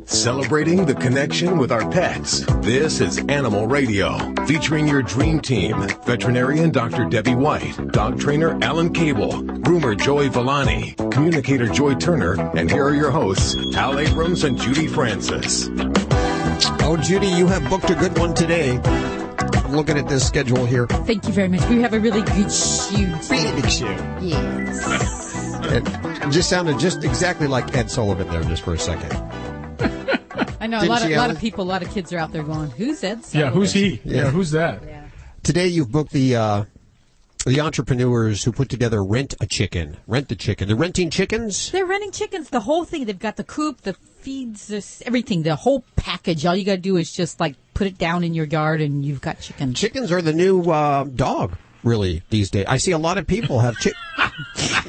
Celebrating the connection with our pets. This is Animal Radio, featuring your dream team. Veterinarian Dr. Debbie White, dog trainer Alan Cable, groomer Joey Villani, communicator Joy Turner, and here are your hosts, Al Abrams and Judy Francis. Oh, Judy, you have booked a good one today. Looking at this schedule here. Thank you very much. We have a really good shoe. Really big shoe. Yes. It just sounded just exactly like Ed Sullivan there just for a second. I know a lot of people, a lot of kids are out there going, "Who's Ed Sullivan?" Yeah, who's he? Yeah, who's that? Yeah. Today you've booked the entrepreneurs who put together Rent the Chicken. They're renting chickens? They're renting chickens, the whole thing. They've got the coop, the feeds, everything, the whole package. All you got to do is just like put it down in your yard and you've got chickens. Chickens are the new dog, really, these days. I see a lot of people have chickens.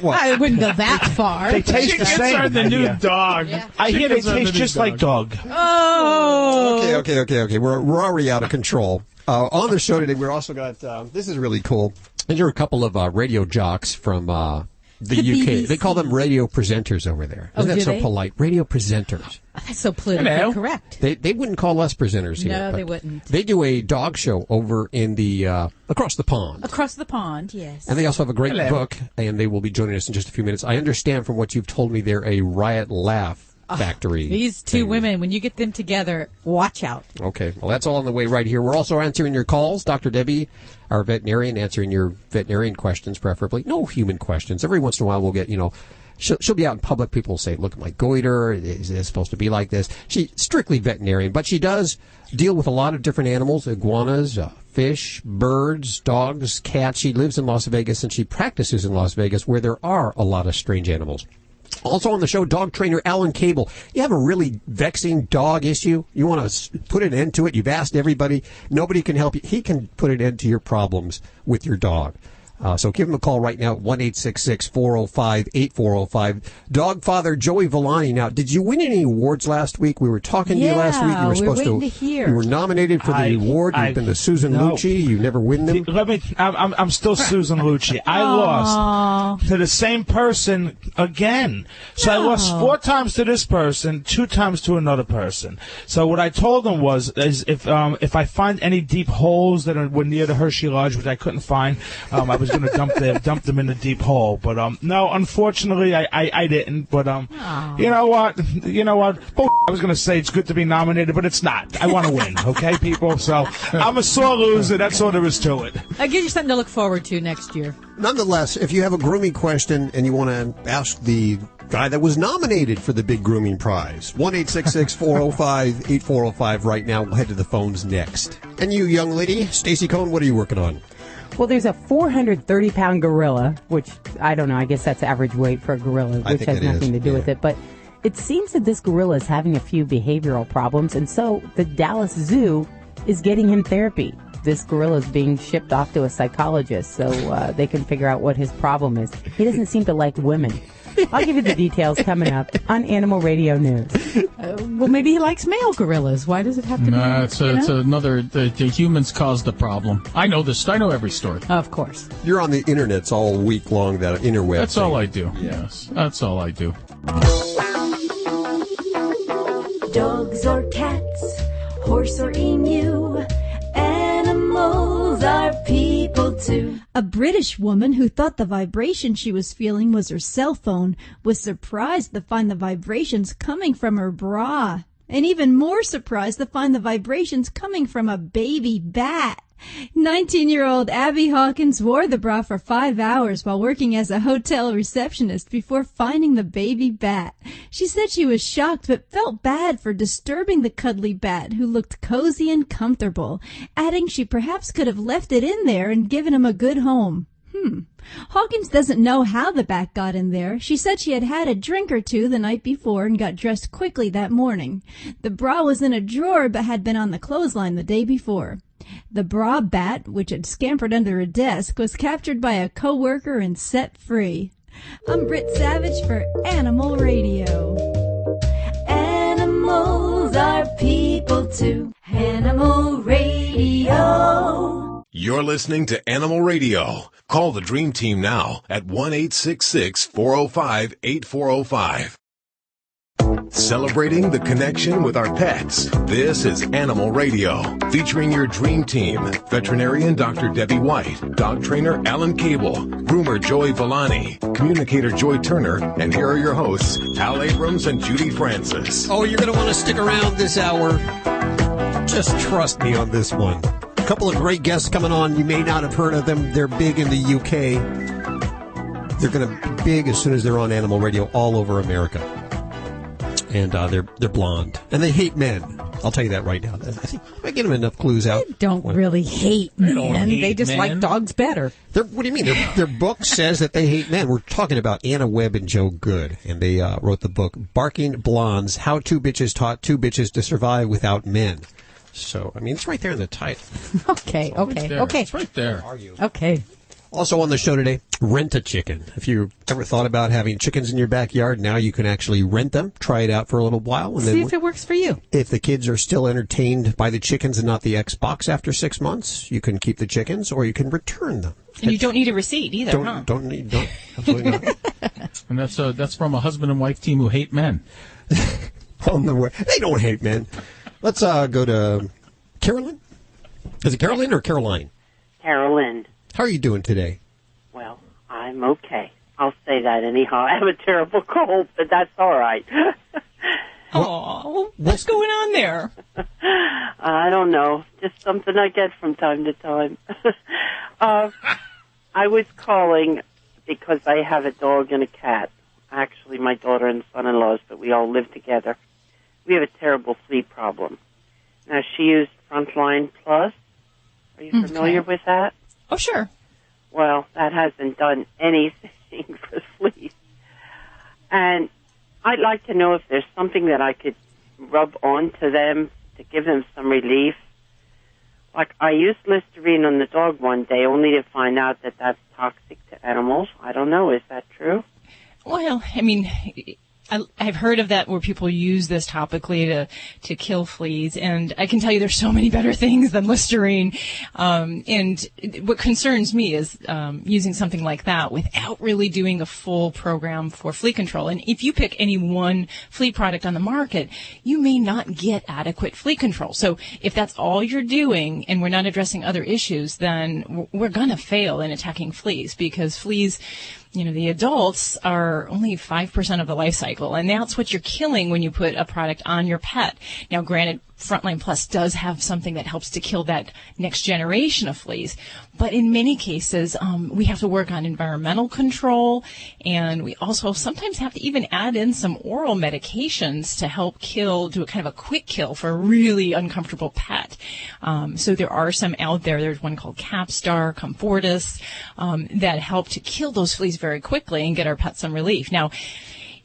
I wouldn't go that far. They taste the same. Are the new dog. Yeah. I hear they taste just like dog. Oh. Okay. We're already out of control. On the show today, we're also got, this is really cool. These are a couple of radio jocks from the UK. BBC. They call them radio presenters over there. Isn't that so polite? Radio presenters. That's so politically correct. They wouldn't call us presenters here. No, they wouldn't. They do a dog show over in the across the pond. Across the pond, yes. And they also have a great book, and they will be joining us in just a few minutes. I understand from what you've told me they're a riot laugh factory. These two women, when you get them together, watch out. Okay, well, that's all on the way right here. We're also answering your calls. Dr. Debbie, our veterinarian, answering your veterinarian questions, preferably. No human questions. Every once in a while we'll get, she'll be out in public. People will say, look at my goiter. Is this supposed to be like this? She's strictly veterinarian, but she does deal with a lot of different animals, iguanas, fish, birds, dogs, cats. She lives in Las Vegas, and she practices in Las Vegas, where there are a lot of strange animals. Also on the show, dog trainer Alan Cable. You have a really vexing dog issue. You want to put an end to it. You've asked everybody. Nobody can help you. He can put an end to your problems with your dog. So give him a call right now at 1-866-405-8405. Dogfather Joey Villani. Now, did you win any awards last week? We were talking to you last week. You were supposed to hear. You were nominated for the award. You've been the Susan Lucci. You never win them. I'm still Susan Lucci. I lost to the same person again. So I lost 4 times to this person, 2 times to another person. So what I told them is if I find any deep holes that were near the Hershey Lodge, which I couldn't find, I was going to dump them in the deep hole, but no, unfortunately, I didn't. But you know what? I was going to say it's good to be nominated, but it's not. I want to win, okay, people. So I'm a sore loser. That's all there is to it. I'll give you something to look forward to next year. Nonetheless, if you have a grooming question and you want to ask the guy that was nominated for the big grooming prize, 1-866-405-8405 right now. We'll head to the phones next. And you, young lady, Stacy Cohn, what are you working on? Well, there's a 430-pound gorilla, which, I don't know, I guess that's average weight for a gorilla, which has nothing to do with it. But it seems that this gorilla is having a few behavioral problems, and so the Dallas Zoo is getting him therapy. This gorilla is being shipped off to a psychologist so they can figure out what his problem is. He doesn't seem to like women. I'll give you the details coming up on Animal Radio News. Well, maybe he likes male gorillas. Why does it have to be? It's another. The humans caused the problem. I know this. I know every story. Of course. You're on the internets all week long, that interweb. That's all I do. Yes, that's all I do. Dogs or cats, horse or emu, animals are people too. A British woman who thought the vibration she was feeling was her cell phone was surprised to find the vibrations coming from her bra. And even more surprised to find the vibrations coming from a baby bat. 19-year-old Abby Hawkins wore the bra for 5 hours while working as a hotel receptionist before finding the baby bat. She said she was shocked but felt bad for disturbing the cuddly bat, who looked cozy and comfortable, adding she perhaps could have left it in there and given him a good home. Hawkins doesn't know how the bat got in there. She said she had had a drink or two the night before and got dressed quickly that morning. The bra was in a drawer but had been on the clothesline the day before. The bra bat, which had scampered under a desk, was captured by a coworker and set free. I'm Britt Savage for Animal Radio. Animals are people too. Animal Radio. You're listening to Animal Radio. Call the Dream Team now at 1-866-405-8405. Celebrating the connection with our pets. This is Animal Radio, featuring your dream team, veterinarian Dr. Debbie White, dog trainer Alan Cable, groomer Joy Villani, communicator Joy Turner, and here are your hosts, Al Abrams and Judy Francis. Oh, you're going to want to stick around this hour. Just trust me on this one. A couple of great guests coming on. You may not have heard of them. They're big in the UK. They're going to be big as soon as they're on Animal Radio all over America. And they're blonde. And they hate men. I'll tell you that right now. I think I get them enough clues out. They don't really hate men. They just like dogs better. What do you mean? Their book says that they hate men. We're talking about Webb and Jo Good. And they wrote the book, Barking Blondes, How Two Bitches Taught Two Bitches to Survive Without Men. So, I mean, it's right there in the title. Okay. It's right there. Where are you? Okay. Also on the show today, rent a chicken. If you ever thought about having chickens in your backyard, now you can actually rent them. Try it out for a little while. And see if it works for you. If the kids are still entertained by the chickens and not the Xbox after 6 months, you can keep the chickens or you can return them. And you don't need a receipt either, Don't absolutely not. And that's from a husband and wife team who hate men. On the way. They don't hate men. Let's go to Carolyn. Is it Carolyn or Caroline? Carolyn. How are you doing today? Well, I'm okay. I'll say that anyhow. I have a terrible cold, but that's all right. Oh, what's going on there? I don't know. Just something I get from time to time. I was calling because I have a dog and a cat. Actually, my daughter and son-in-laws, but we all live together. We have a terrible flea problem. Now, she used Frontline Plus. Are you familiar with that? Oh, sure. Well, that hasn't done anything for fleas. And I'd like to know if there's something that I could rub onto them to give them some relief. Like, I used Listerine on the dog one day only to find out that that's toxic to animals. I don't know. Is that true? Well, I mean, I've heard of that where people use this topically to kill fleas, and I can tell you there's so many better things than Listerine. And what concerns me is using something like that without really doing a full program for flea control. And if you pick any one flea product on the market, you may not get adequate flea control. So if that's all you're doing and we're not addressing other issues, then we're going to fail in attacking fleas, because fleas, you know, the adults are only 5% of the life cycle, and that's what you're killing when you put a product on your pet. Now, granted, Frontline Plus does have something that helps to kill that next generation of fleas, but in many cases, we have to work on environmental control, and we also sometimes have to even add in some oral medications to help do a kind of a quick kill for a really uncomfortable pet. So there are some out there. There's one called Capstar, Comfortis, that help to kill those fleas very quickly and get our pets some relief. Now,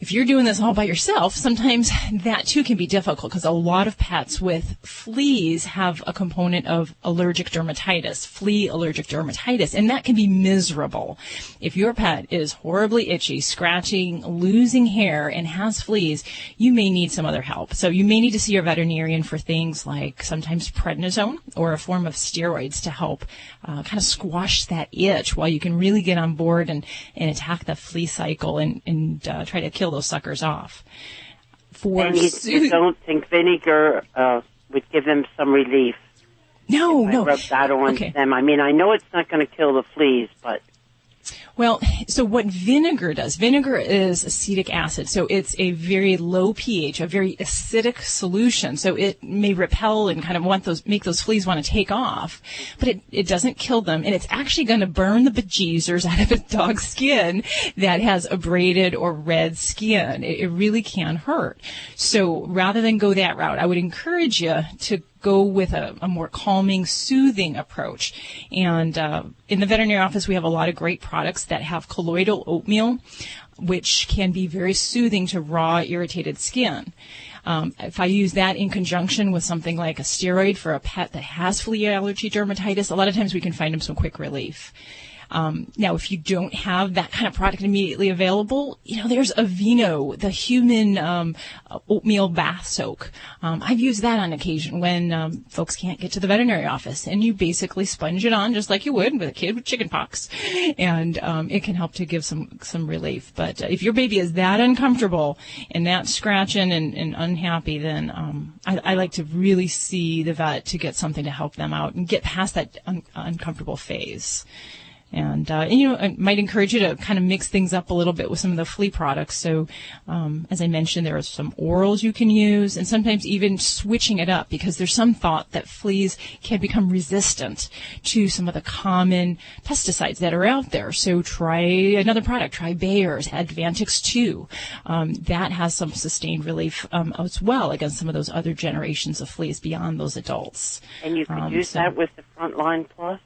if you're doing this all by yourself, sometimes that too can be difficult, because a lot of pets with fleas have a component of allergic dermatitis, flea allergic dermatitis, and that can be miserable. If your pet is horribly itchy, scratching, losing hair, and has fleas, you may need some other help. So you may need to see your veterinarian for things like sometimes prednisone or a form of steroids to help kind of squash that itch while you can really get on board and attack the flea cycle and try to kill those suckers off. And you don't think vinegar would give them some relief? No. Rub that on them. I mean, I know it's not going to kill the fleas, but... Well, so what vinegar does, vinegar is acetic acid, so it's a very low pH, a very acidic solution, so it may repel and kind of make those fleas want to take off, but it doesn't kill them, and it's actually going to burn the bejeezers out of a dog's skin that has abraded or red skin. It really can hurt. So rather than go that route, I would encourage you to go with a more calming, soothing approach. And in the veterinary office, we have a lot of great products that have colloidal oatmeal, which can be very soothing to raw, irritated skin. If I use that in conjunction with something like a steroid for a pet that has flea allergy dermatitis, a lot of times we can find them some quick relief. Now, if you don't have that kind of product immediately available, there's Aveeno, the human oatmeal bath soak. I've used that on occasion when folks can't get to the veterinary office, and you basically sponge it on just like you would with a kid with chicken pox, and it can help to give some relief. But if your baby is that uncomfortable and that scratching and unhappy, then I like to really see the vet to get something to help them out and get past that uncomfortable phase. And I might encourage you to kind of mix things up a little bit with some of the flea products. So, as I mentioned, there are some orals you can use, and sometimes even switching it up, because there's some thought that fleas can become resistant to some of the common pesticides that are out there. So try another product. Try Bayer's Advantix 2. That has some sustained relief as well against some of those other generations of fleas beyond those adults. And you could use that with the Frontline Plus?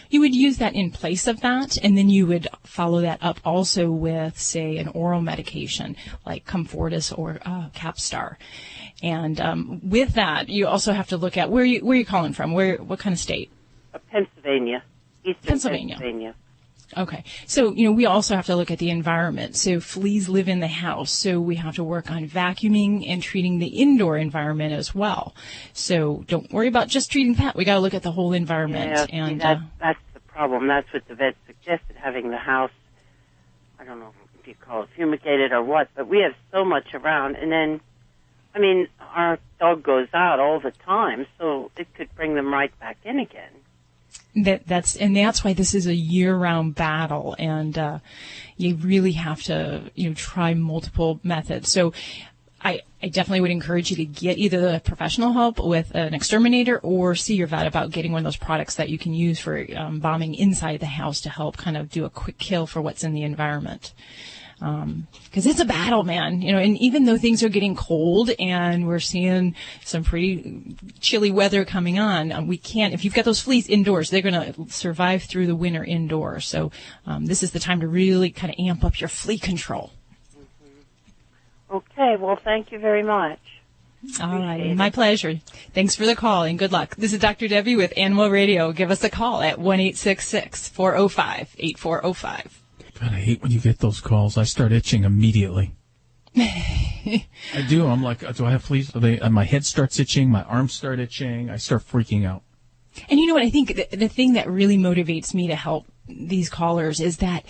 You would use that in place of that, and then you would follow that up also with, say, an oral medication like Comfortis or Capstar. And with that, you also have to look at where you calling from. What kind of state? Pennsylvania, Eastern Pennsylvania. Okay. So, we also have to look at the environment. So fleas live in the house, so we have to work on vacuuming and treating the indoor environment as well. So don't worry about just treating pet. We got to look at the whole environment. Yeah, and that's the problem. That's what the vet suggested, having the house, I don't know if you call it fumigated or what, but we have so much around. And then, our dog goes out all the time, so it could bring them right back in again. That's why this is a year-round battle, and you really have to try multiple methods. So I definitely would encourage you to get either the professional help with an exterminator or see your vet about getting one of those products that you can use for bombing inside the house to help kind of do a quick kill for what's in the environment. Because it's a battle, man, and even though things are getting cold and we're seeing some pretty chilly weather coming on, we can't, if you've got those fleas indoors, they're going to survive through the winter indoors. So, this is the time to really kind of amp up your flea control. Mm-hmm. Okay. Well, thank you very much. All right. My pleasure. Thanks for the call and good luck. This is Dr. Debbie with Animal Radio. Give us a call at 1-866-405-8405. God, I hate when you get those calls. I start itching immediately. I do. I'm like, do I have fleas? My head starts itching. My arms start itching. I start freaking out. And you know what? I think the thing that really motivates me to help these callers is that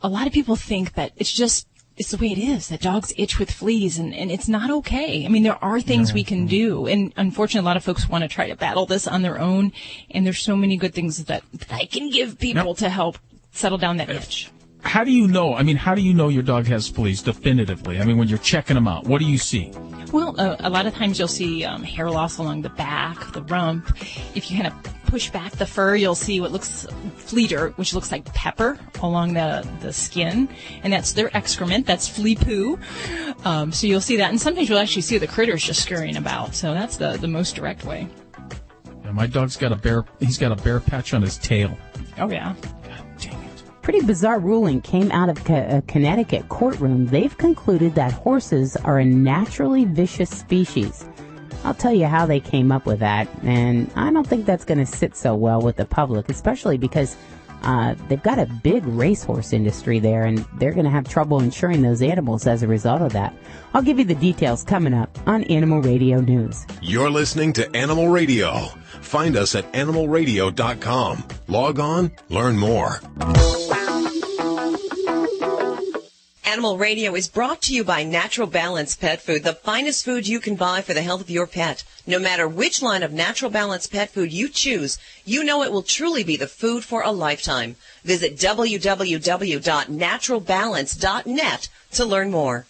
a lot of people think that it's the way it is, that dogs itch with fleas, and it's not okay. There are things we can do, and unfortunately a lot of folks want to try to battle this on their own, and there's so many good things that I can give people to help settle down that itch. How do you know? How do you know your dog has fleas definitively? When you're checking them out, what do you see? Well, a lot of times you'll see hair loss along the back, the rump. If you kind of push back the fur, you'll see what looks flea dirt, which looks like pepper along the skin, and that's their excrement. That's flea poo. So you'll see that, and sometimes you'll actually see the critters just scurrying about. So that's the most direct way. Yeah, my dog's got he's got a bare patch on his tail. Oh yeah. Pretty bizarre ruling came out of a Connecticut courtroom. They've concluded that horses are a naturally vicious species. I'll tell you how they came up with that, and I don't think that's going to sit so well with the public, especially because they've got a big racehorse industry there, and they're going to have trouble insuring those animals as a result of that. I'll give you the details coming up on Animal Radio News. You're listening to Animal Radio. Find us at animalradio.com. Log on, learn more. Animal Radio is brought to you by Natural Balance Pet Food, the finest food you can buy for the health of your pet. No matter which line of Natural Balance Pet Food you choose, you know it will truly be the food for a lifetime. Visit www.naturalbalance.net to learn more.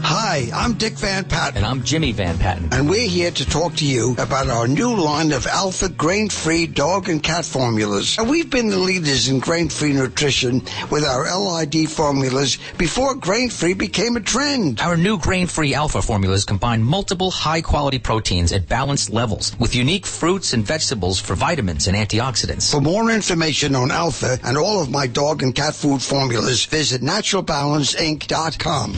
Hi, I'm Dick Van Patten. And I'm Jimmy Van Patten. And we're here to talk to you about our new line of Alpha grain-free dog and cat formulas. And we've been the leaders in grain-free nutrition with our LID formulas before grain-free became a trend. Our new grain-free Alpha formulas combine multiple high-quality proteins at balanced levels with unique fruits and vegetables for vitamins and antioxidants. For more information on Alpha and all of my dog and cat food formulas, visit naturalbalanceinc.com.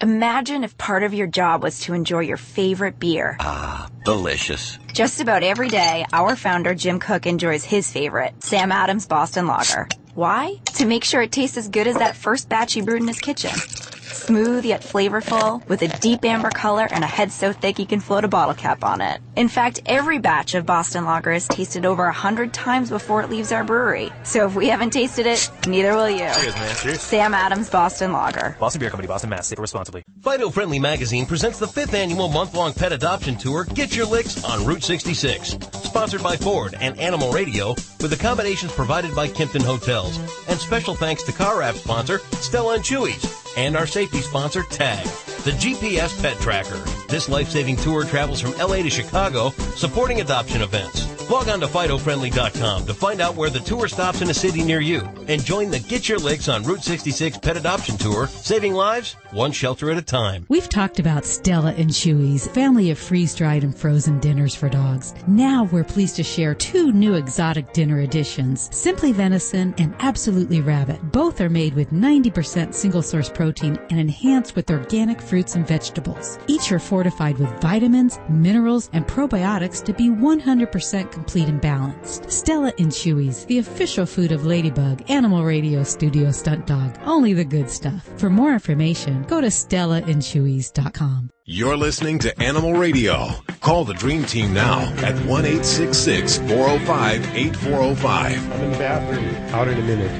Imagine if part of your job was to enjoy your favorite beer. Ah, delicious. Just about every day, our founder Jim Cook enjoys his favorite, Sam Adams Boston Lager. Why? To make sure it tastes as good as that first batch he brewed in his kitchen. Smooth yet flavorful, with a deep amber color and a head so thick you can float a bottle cap on it. In fact, every batch of Boston Lager is tasted over 100 times before it leaves our brewery. So if we haven't tasted it, neither will you. Cheers, man. Cheers. Sam Adams Boston Lager. Boston Beer Company, Boston, Mass. Save responsibly. Fido Friendly Magazine presents the 5th annual month-long pet adoption tour, Get Your Licks on Route 66. Sponsored by Ford and Animal Radio, with accommodations provided by Kimpton Hotels. And special thanks to car app sponsor, Stella & Chewy's. And our safety sponsor, TAG, the GPS pet tracker. This life-saving tour travels from LA to Chicago, supporting adoption events. Log on to FidoFriendly.com to find out where the tour stops in a city near you. And join the Get Your Licks on Route 66 Pet Adoption Tour, saving lives one shelter at a time. We've talked about Stella and Chewy's, family of freeze-dried and frozen dinners for dogs. Now we're pleased to share 2 new exotic dinner additions, Simply Venison and Absolutely Rabbit. Both are made with 90% single-source protein and enhanced with organic fruits and vegetables. Each are fortified with vitamins, minerals, and probiotics to be 100% complete and balanced. Stella and Chewy's, the official food of Ladybug, Animal Radio Studio Stunt Dog. Only the good stuff. For more information, go to StellaandChewy's.com. You're listening to Animal Radio. Call the Dream Team now at 1-866-405-8405. I'm in the bathroom. Out in a minute.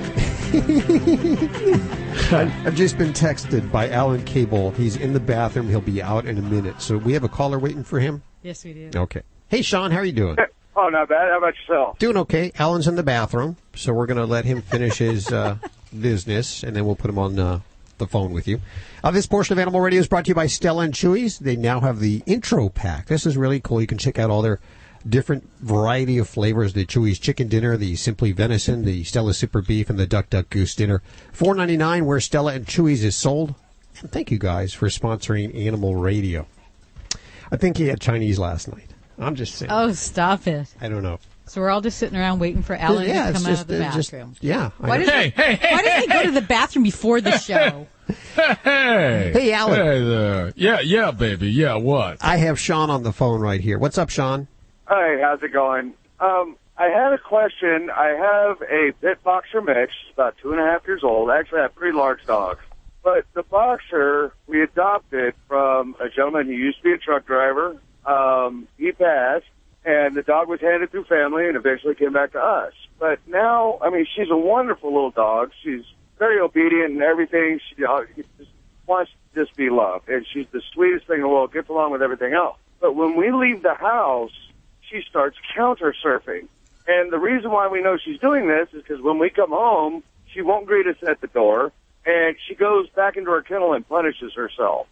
I've just been texted by Alan Cable. He's in the bathroom. He'll be out in a minute. So we have a caller waiting for him? Yes, we do. Okay. Hey, Sean, how are you doing? Oh, not bad. How about yourself? Doing okay. Alan's in the bathroom, so we're going to let him finish his business, and then we'll put him on the phone with you. This portion of Animal Radio is brought to you by Stella and Chewy's. They now have the intro pack. This is really cool. You can check out all their different variety of flavors, the Chewy's Chicken Dinner, the Simply Venison, the Stella Super Beef, and the Duck Duck Goose Dinner. $4.99 where Stella and Chewy's is sold. And thank you guys for sponsoring Animal Radio. I think he had Chinese last night. I'm just saying. Oh, stop it. I don't know. So we're all just sitting around waiting for Alan to come out of the bathroom. Why does he go to the bathroom before the show? Hey, Alan. Hey there. Yeah, baby. Yeah, what? I have Sean on the phone right here. What's up, Sean? Hey, how's it going? I had a question. I have a pit boxer mix, about 2.5 years old. Actually, I have 3 large dogs. But the boxer we adopted from a gentleman who used to be a truck driver. He passed, and the dog was handed through family and eventually came back to us. But now, I mean, she's a wonderful little dog. She's very obedient and everything. She just wants to just be loved, and she's the sweetest thing in the world, gets along with everything else. But when we leave the house, she starts counter surfing. And the reason why we know she's doing this is because when we come home, she won't greet us at the door, and she goes back into her kennel and punishes herself.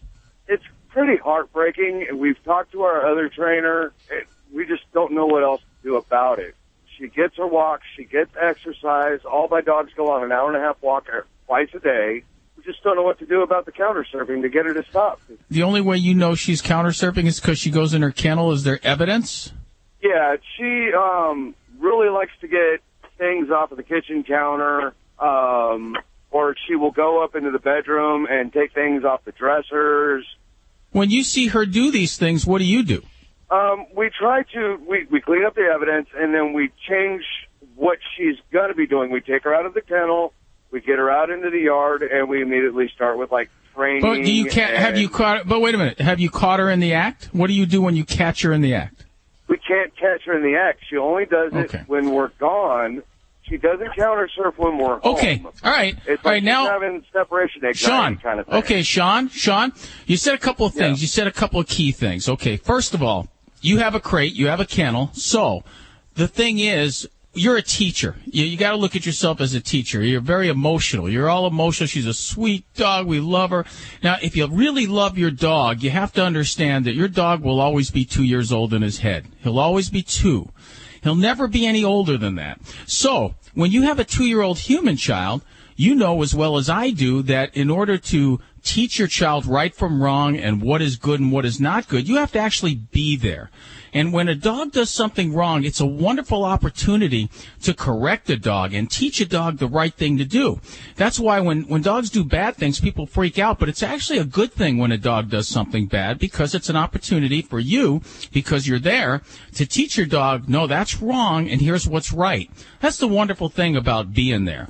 It's pretty heartbreaking, and we've talked to our other trainer, and we just don't know what else to do about it. She gets her walks, she gets exercise. All my dogs go on an 1.5-hour walk twice a day. We just don't know what to do about the counter surfing to get her to stop. The only way you know she's counter surfing is because she goes in her kennel. Is there evidence? Yeah, she really likes to get things off of the kitchen counter, or she will go up into the bedroom and take things off the dressers. When you see her do these things, what do you do? We try to, we clean up the evidence, and then we change what she's going to be doing. We take her out of the kennel, we get her out into the yard, and we immediately start with, like, training. But have you caught? But wait a minute. Have you caught her in the act? What do you do when you catch her in the act? We can't catch her in the act. She only does it when we're gone. She doesn't counter surf when we're home. Okay, all right. It's all like right, now, having separation anxiety kind of thing. Okay, Sean, you said a couple of things. Yeah. You said a couple of key things. Okay, first of all, you have a crate, you have a kennel. So the thing is, you're a teacher. You got to look at yourself as a teacher. You're very emotional. You're all emotional. She's a sweet dog. We love her. Now, if you really love your dog, you have to understand that your dog will always be 2 years old in his head. He'll always be 2. He'll never be any older than that. So when you have a 2-year-old human child, you know as well as I do that in order to teach your child right from wrong and what is good and what is not good, you have to actually be there. And when a dog does something wrong, it's a wonderful opportunity to correct a dog and teach a dog the right thing to do. That's why when dogs do bad things, people freak out. But it's actually a good thing when a dog does something bad because it's an opportunity for you, because you're there, to teach your dog, no, that's wrong, and here's what's right. That's the wonderful thing about being there.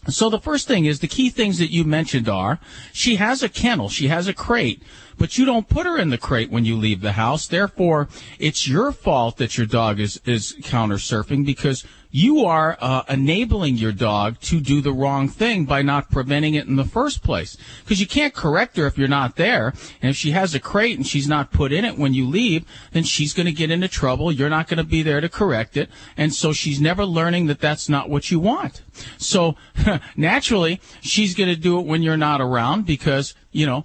So the first thing is, the key things that you mentioned are, she has a kennel, she has a crate, but you don't put her in the crate when you leave the house. Therefore, it's your fault that your dog is counter surfing, because you are enabling your dog to do the wrong thing by not preventing it in the first place. Because you can't correct her if you're not there. And if she has a crate and she's not put in it when you leave, then she's going to get into trouble. You're not going to be there to correct it. And so she's never learning that that's not what you want. So naturally, she's going to do it when you're not around, because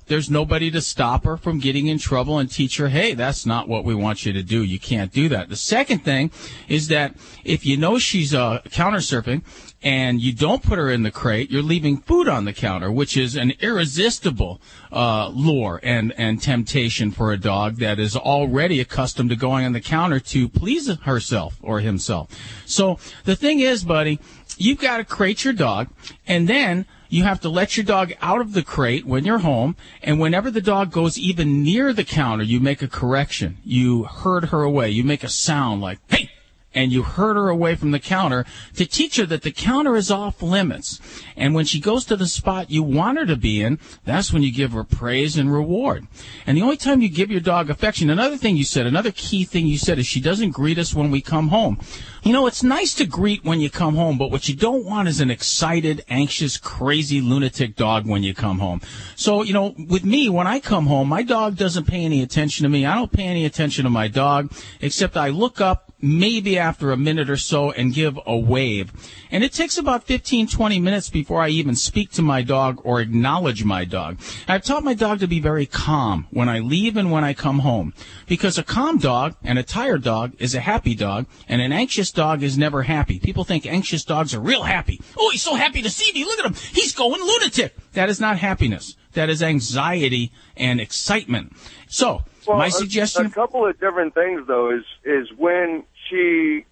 there's nobody to stop her from getting in trouble and teach her, hey, that's not what we want you to do. You can't do that. The second thing is that if you know she's counter surfing and you don't put her in the crate, you're leaving food on the counter, which is an irresistible lure and temptation for a dog that is already accustomed to going on the counter to please herself or himself. So the thing is, buddy, you've got to crate your dog, and then you have to let your dog out of the crate when you're home, and whenever the dog goes even near the counter, you make a correction. You herd her away. You make a sound like, hey! And you herd her away from the counter to teach her that the counter is off limits. And when she goes to the spot you want her to be in, that's when you give her praise and reward. And the only time you give your dog affection, another key thing you said is she doesn't greet us when we come home. It's nice to greet when you come home, but what you don't want is an excited, anxious, crazy, lunatic dog when you come home. So, with me, when I come home, my dog doesn't pay any attention to me. I don't pay any attention to my dog, except I look up maybe after a minute or so and give a wave. And it takes about 15, 20 minutes before I even speak to my dog or acknowledge my dog. I've taught my dog to be very calm when I leave and when I come home, because a calm dog and a tired dog is a happy dog, and an anxious dog is never happy. People think anxious dogs are real happy. Oh, he's so happy to see me. Look at him. He's going lunatic. That is not happiness. That is anxiety and excitement. So, my suggestion... A couple of different things, though, is when she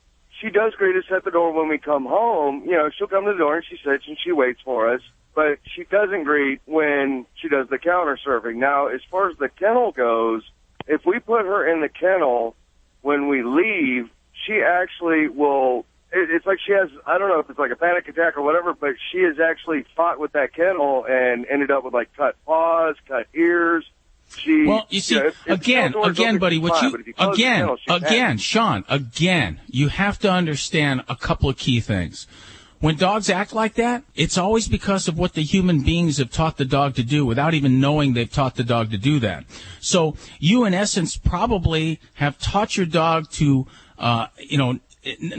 does greet us at the door when we come home. She'll come to the door and she sits and she waits for us, but she doesn't greet when she does the counter surfing. Now, as far as the kennel goes, if we put her in the kennel when we leave, she actually will... It's like she has, I don't know if it's like a panic attack or whatever, but she has actually fought with that kennel and ended up with, like, cut paws, cut ears. Well, you see, again, buddy, Sean, you have to understand a couple of key things. When dogs act like that, it's always because of what the human beings have taught the dog to do without even knowing they've taught the dog to do that. So you, in essence, probably have taught your dog to, I don't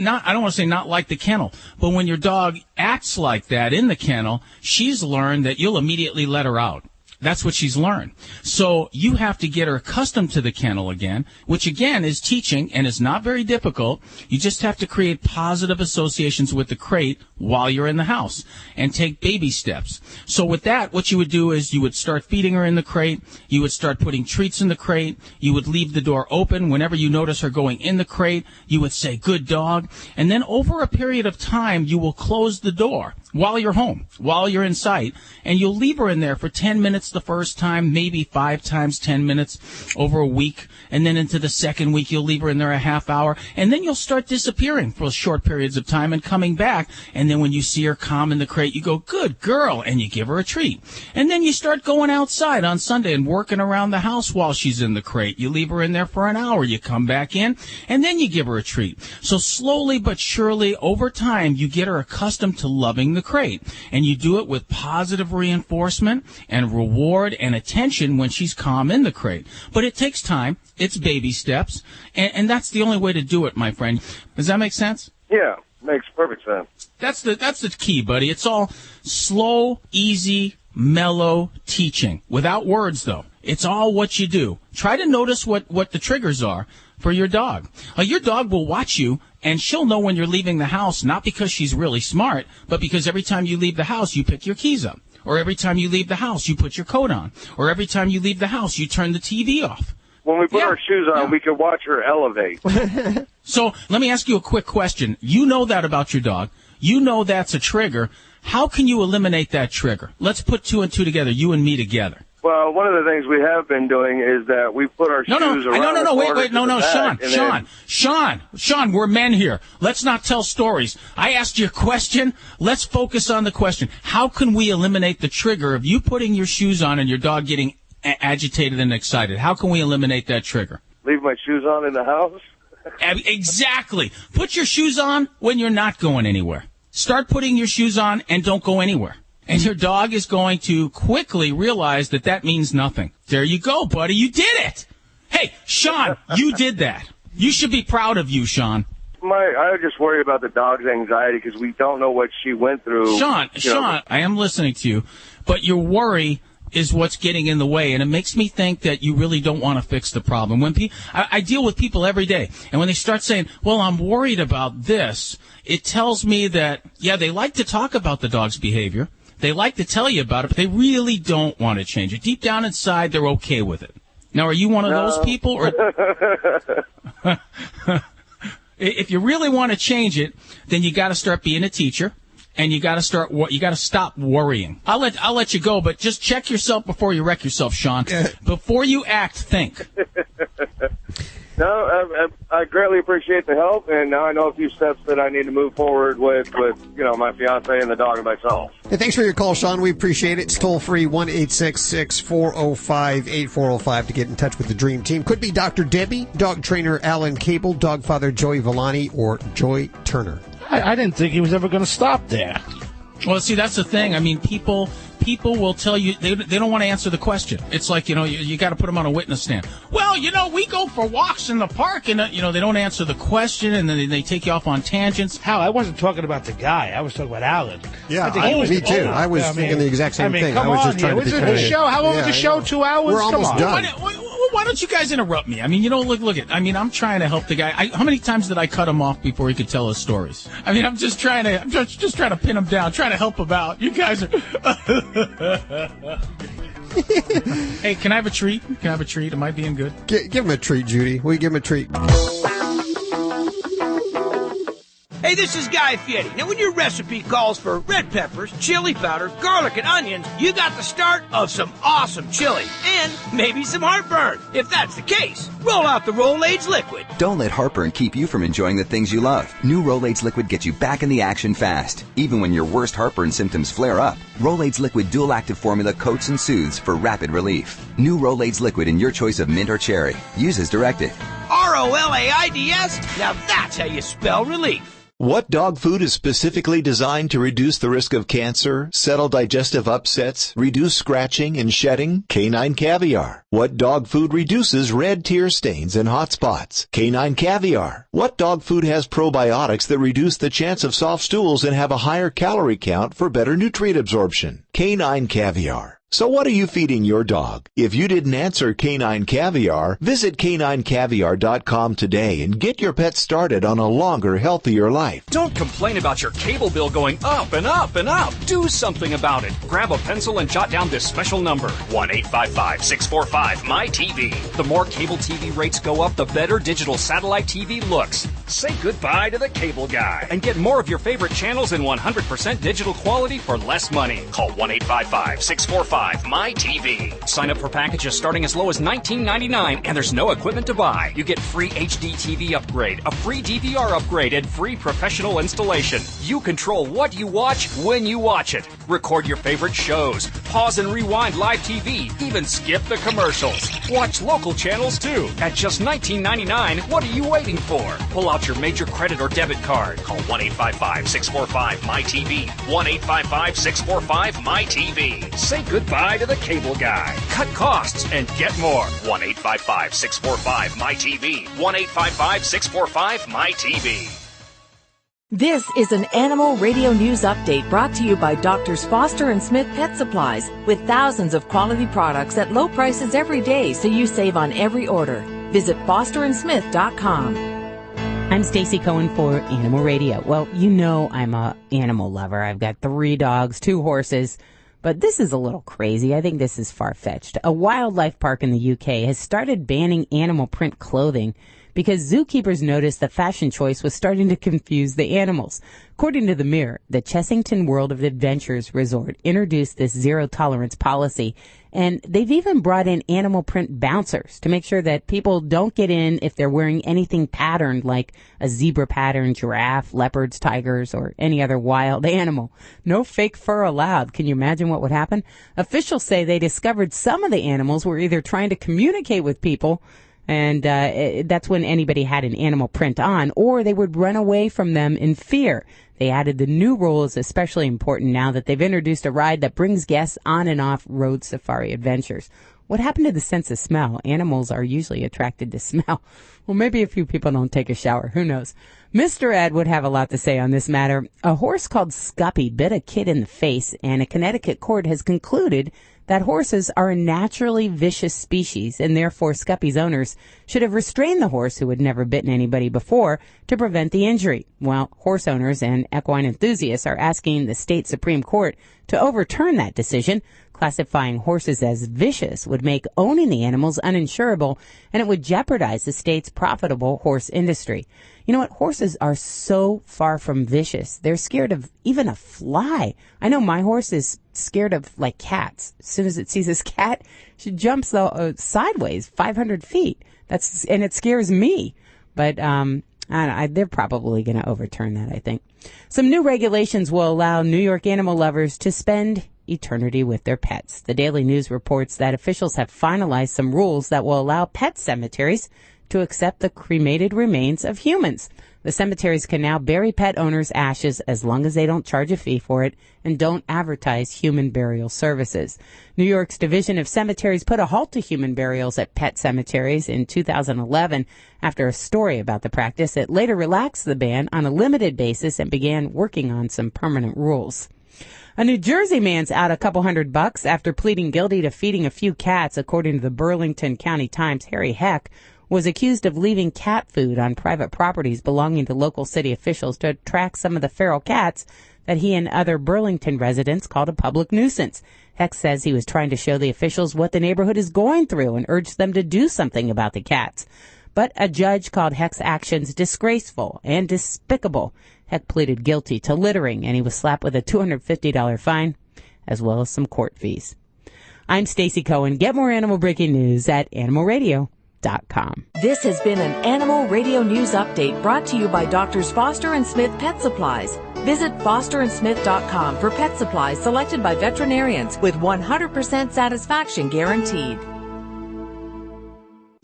want to say not like the kennel, but when your dog acts like that in the kennel, she's learned that you'll immediately let her out. That's what she's learned. So you have to get her accustomed to the kennel again, which again is teaching and is not very difficult. You just have to create positive associations with the crate while you're in the house and take baby steps. So with that, what you would do is you would start feeding her in the crate. You would start putting treats in the crate. You would leave the door open. Whenever you notice her going in the crate, you would say, good dog. And then over a period of time, you will close the door while you're home, while you're in sight, and you'll leave her in there for 10 minutes the first time, maybe 5 times 10 minutes over a week, and then into the second week you'll leave her in there a half hour, and then you'll start disappearing for short periods of time and coming back, and then when you see her calm in the crate, you go, good girl, and you give her a treat. And then you start going outside on Sunday and working around the house while she's in the crate. You leave her in there for an hour, you come back in, and then you give her a treat. So slowly but surely, over time, you get her accustomed to loving the crate, and you do it with positive reinforcement and reward and attention when she's calm in the crate. But it takes time. It's baby steps, and that's the only way to do it, my friend. Does that make sense? Yeah, makes perfect sense. That's the key, buddy. It's all slow, easy, mellow teaching. Without words, though. It's all what you do. Try to notice what the triggers are for your dog. Your dog will watch you, and she'll know when you're leaving the house, not because she's really smart, but because every time you leave the house, you pick your keys up. Or every time you leave the house, you put your coat on. Or every time you leave the house, you turn the TV off. When we put our shoes on, we can watch her elevate. So let me ask you a quick question. You know that about your dog. You know that's a trigger. How can you eliminate that trigger? Let's put 2 and 2 together, you and me together. Well, one of the things we have been doing is that we put our shoes around. Wait, Sean, we're men here. Let's not tell stories. I asked you a question. Let's focus on the question. How can we eliminate the trigger of you putting your shoes on and your dog getting agitated and excited? How can we eliminate that trigger? Leave my shoes on in the house? Exactly. Put your shoes on when you're not going anywhere. Start putting your shoes on and don't go anywhere. And your dog is going to quickly realize that that means nothing. There you go, buddy. You did it. Hey, Sean, you did that. You should be proud of you, Sean. I just worry about the dog's anxiety because we don't know what she went through. Sean, I am listening to you, but your worry is what's getting in the way, and it makes me think that you really don't want to fix the problem. When I deal with people every day, and when they start saying, well, I'm worried about this, it tells me that, yeah, they like to talk about the dog's behavior. They like to tell you about it, but they really don't want to change it. Deep down inside, they're okay with it. Now, are you one of those people? Or if you really want to change it, then you got to start being a teacher, and you got to stop worrying. I'll let you go, but just check yourself before you wreck yourself, Sean. Before you act, think. No, I greatly appreciate the help, and now I know a few steps that I need to move forward with my fiance and the dog and myself. Hey, thanks for your call, Sean. We appreciate it. It's toll-free, 1-866-405-8405 to get in touch with the Dream Team. Could be Dr. Debbie, dog trainer Alan Cable, Dogfather Joey Villani, or Joy Turner. I didn't think he was ever going to stop there. Well, see, that's the thing. I mean, people will tell you they don't want to answer the question. It's like, you got to put them on a witness stand. Well, we go for walks in the park, and they don't answer the question, and then they take you off on tangents. Hal, I wasn't talking about the guy. I was talking about Alan. Yeah, me too. I was thinking the exact same thing. Come on, how long was the show? 2 hours? We're almost done. Why don't you guys interrupt me? I mean, look at. I mean, I'm trying to help the guy. How many times did I cut him off before he could tell his stories? I mean, I'm just trying to pin him down, trying to help him out. You guys are. Hey, can I have a treat? Am I being good? Give him a treat, Judy. Will you give him a treat? Hey, this is Guy Fieri. Now, when your recipe calls for red peppers, chili powder, garlic, and onions, you got the start of some awesome chili and maybe some heartburn. If that's the case, roll out the Rolaids Liquid. Don't let heartburn keep you from enjoying the things you love. New Rolaids Liquid gets you back in the action fast, even when your worst heartburn symptoms flare up. Rolaids Liquid dual-active formula coats and soothes for rapid relief. New Rolaids Liquid in your choice of mint or cherry. Use as directed. Rolaids? Now that's how you spell relief. What dog food is specifically designed to reduce the risk of cancer, settle digestive upsets, reduce scratching and shedding? Canine Caviar. What dog food reduces red tear stains and hot spots? Canine Caviar. What dog food has probiotics that reduce the chance of soft stools and have a higher calorie count for better nutrient absorption? Canine Caviar. So what are you feeding your dog? If you didn't answer Canine Caviar, visit caninecaviar.com today and get your pet started on a longer, healthier life. Don't complain about your cable bill going up and up and up. Do something about it. Grab a pencil and jot down this special number, 1-855-645-MY-TV. The more cable TV rates go up, the better digital satellite TV looks. Say goodbye to the cable guy and get more of your favorite channels in 100% digital quality for less money. Call 1-855-645-MY-TV. Sign up for packages starting as low as $19.99, and there's no equipment to buy. You get free HD TV upgrade, a free DVR upgrade, and free professional installation. You control what you watch when you watch it. Record your favorite shows, pause and rewind live TV, even skip the commercials. Watch local channels too. At just $19.99, what are you waiting for? Pull out your major credit or debit card. Call 1-855-645-MY-TV. 1-855-645-MY-TV. Say goodbye to the cable guy. Cut costs and get more. 1-855-645-MY-TV. 1-855-645-MY-TV. This is an Animal Radio News Update brought to you by Drs. Foster and Smith Pet Supplies, with thousands of quality products at low prices every day, so you save on every order. Visit fosterandsmith.com. I'm Stacy Cohen for Animal Radio. Well, you know I'm a animal lover. I've got 3 dogs, 2 horses. But this is a little crazy. I think this is far-fetched. A wildlife park in the UK has started banning animal print clothing because zookeepers noticed the fashion choice was starting to confuse the animals. According to the Mirror, the Chessington World of Adventures Resort introduced this zero-tolerance policy, and they've even brought in animal print bouncers to make sure that people don't get in if they're wearing anything patterned like a zebra pattern, giraffe, leopards, tigers, or any other wild animal. No fake fur allowed. Can you imagine what would happen? Officials say they discovered some of the animals were either trying to communicate with people, and that's when anybody had an animal print on, or they would run away from them in fear. They added the new rule is especially important now that they've introduced a ride that brings guests on and off road safari adventures. What happened to the sense of smell? Animals are usually attracted to smell. Well, maybe a few people don't take a shower. Who knows? Mr. Ed would have a lot to say on this matter. A horse called Scuppy bit a kid in the face, and a Connecticut court has concluded that horses are a naturally vicious species, and therefore Scuppy's owners should have restrained the horse, who had never bitten anybody before, to prevent the injury. Well, horse owners and equine enthusiasts are asking the state Supreme Court to overturn that decision. Classifying horses as vicious would make owning the animals uninsurable, and it would jeopardize the state's profitable horse industry. You know what? Horses are so far from vicious. They're scared of even a fly. I know my horse is scared of, like, cats. As soon as it sees this cat, she jumps sideways 500 feet. And it scares me. But they're probably going to overturn that, I think. Some new regulations will allow New York animal lovers to spend eternity with their pets. The Daily News reports that officials have finalized some rules that will allow pet cemeteries to accept the cremated remains of humans. The cemeteries can now bury pet owners' ashes as long as they don't charge a fee for it and don't advertise human burial services. New York's Division of Cemeteries put a halt to human burials at pet cemeteries in 2011 after a story about the practice. It later relaxed the ban on a limited basis and began working on some permanent rules. A New Jersey man's out a couple $100 after pleading guilty to feeding a few cats. According to the Burlington County Times, Harry Heck was accused of leaving cat food on private properties belonging to local city officials to attract some of the feral cats that he and other Burlington residents called a public nuisance. Heck says he was trying to show the officials what the neighborhood is going through and urged them to do something about the cats. But a judge called Heck's actions disgraceful and despicable. Heck pleaded guilty to littering, and he was slapped with a $250 fine, as well as some court fees. I'm Stacey Cohen. Get more animal breaking news at animalradio.com. This has been an Animal Radio News Update brought to you by Drs. Foster and Smith Pet Supplies. Visit fosterandsmith.com for pet supplies selected by veterinarians with 100% satisfaction guaranteed.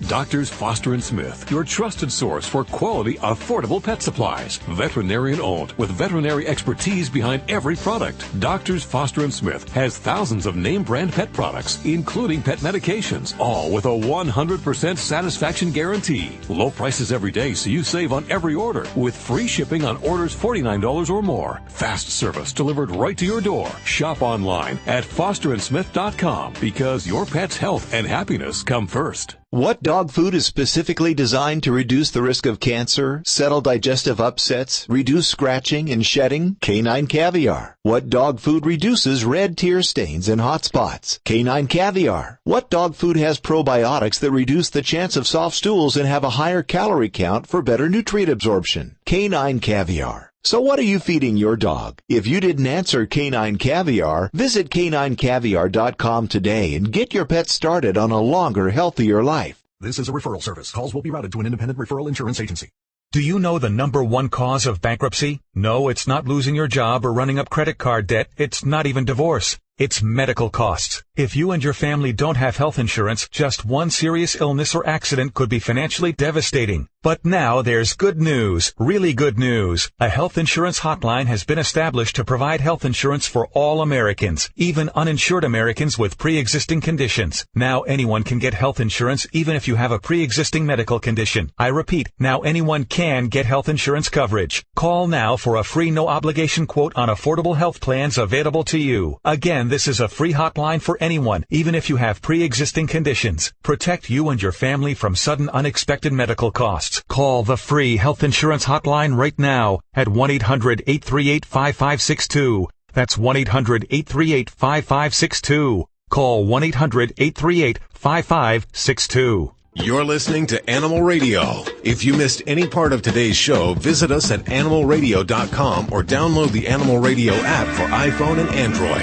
Doctors Foster and Smith, your trusted source for quality, affordable pet supplies. Veterinarian owned with veterinary expertise behind every product. Doctors Foster and Smith has thousands of name brand pet products, including pet medications, all with a 100% satisfaction guarantee. Low prices every day so you save on every order with free shipping on orders $49 or more. Fast service delivered right to your door. Shop online at fosterandsmith.com because your pet's health and happiness come first. What dog food is specifically designed to reduce the risk of cancer, settle digestive upsets, reduce scratching and shedding? Canine Caviar. What dog food reduces red tear stains and hot spots? Canine Caviar. What dog food has probiotics that reduce the chance of soft stools and have a higher calorie count for better nutrient absorption? Canine Caviar. So what are you feeding your dog? If you didn't answer Canine Caviar, visit caninecaviar.com today and get your pet started on a longer, healthier life. This is a referral service. Calls will be routed to an independent referral insurance agency. Do you know the number one cause of bankruptcy? No, it's not losing your job or running up credit card debt. It's not even divorce. It's medical costs. If you and your family don't have health insurance, just one serious illness or accident could be financially devastating. But now there's good news, really good news. A health insurance hotline has been established to provide health insurance for all Americans, even uninsured Americans with pre-existing conditions. Now anyone can get health insurance even if you have a pre-existing medical condition. I repeat, now anyone can get health insurance coverage. Call now for a free no-obligation quote on affordable health plans available to you. Again, this is a free hotline for anyone, even if you have pre-existing conditions. Protect you and your family from sudden unexpected medical costs. Call the free health insurance hotline right now at 1-800-838-5562. That's 1-800-838-5562. Call 1-800-838-5562. You're listening to Animal Radio. If you missed any part of today's show, visit us at animalradio.com or download the Animal Radio app for iPhone and Android.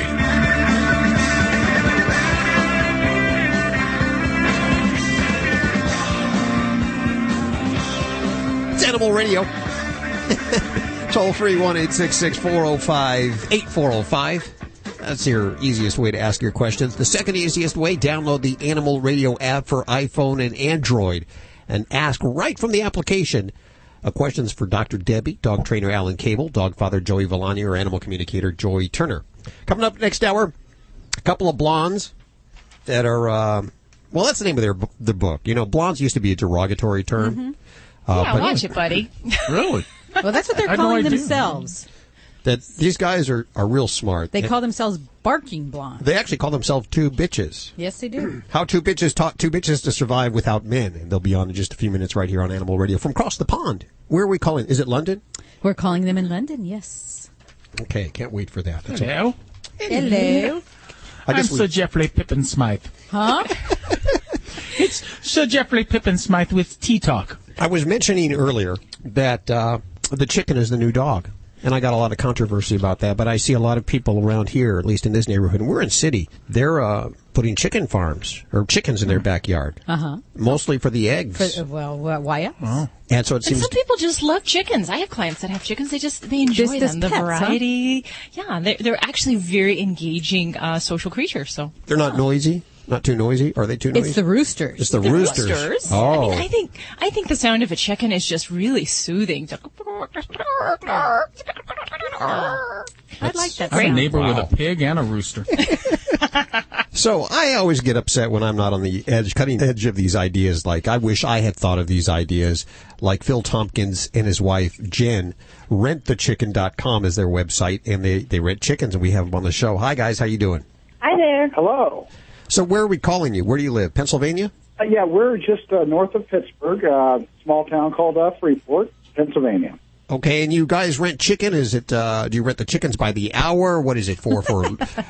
It's Animal Radio. Toll free 1-866-405-8405. That's your easiest way to ask your questions. The second easiest way, download the Animal Radio app for iPhone and Android and ask right from the application questions for Dr. Debbie, dog trainer Alan Cable, Dogfather Joey Villani, or animal communicator Joy Turner. Coming up next hour, a couple of blondes that are, well, that's the name of the book. You know, blondes used to be a derogatory term. Mm-hmm. Yeah, watch it, buddy. Really? Well, that's what they're calling themselves. That these guys are real smart. They call themselves barking blondes. They actually call themselves two bitches. Yes, they do. How two bitches taught two bitches to survive without men. And they'll be on in just a few minutes right here on Animal Radio from across the pond. Where are we calling? Is it London? We're calling them in London, yes. Okay, can't wait for that. That's Hello. Hello. I'm Sir Jeffrey Pippin Smythe. Huh? It's Sir Jeffrey Pippin Smythe with Tea Talk. I was mentioning earlier that the chicken is the new dog. And I got a lot of controversy about that, but I see a lot of people around here, at least in this neighborhood, and we're in city, they're putting chicken farms, or chickens in their backyard. Uh-huh. Mostly for the eggs. Well, why else? Oh. And so it seems... some people just love chickens. I have clients that have chickens. They enjoy Just them. The pets, variety. Huh? Yeah, they're actually very engaging social creatures. So they're not noisy? Not too noisy? Are they too noisy? It's the roosters. It's the roosters. Oh. I mean, I think the sound of a chicken is just really soothing. I like that I'm a sound. neighbor with a pig and a rooster. So I always get upset when I'm not on the cutting edge of these ideas. Like, I wish I had thought of these ideas. Like Phil Thompkins and his wife, Jenn, rentthechicken.com is their website, and they rent chickens, and we have them on the show. Hi, guys. How you doing? Hi there. Hello. So where are we calling you? Where do you live? Pennsylvania? Yeah, we're just north of Pittsburgh, a small town called Freeport, Pennsylvania. Okay, and you guys rent chicken? Is it? Do you rent the chickens by the hour? What is it for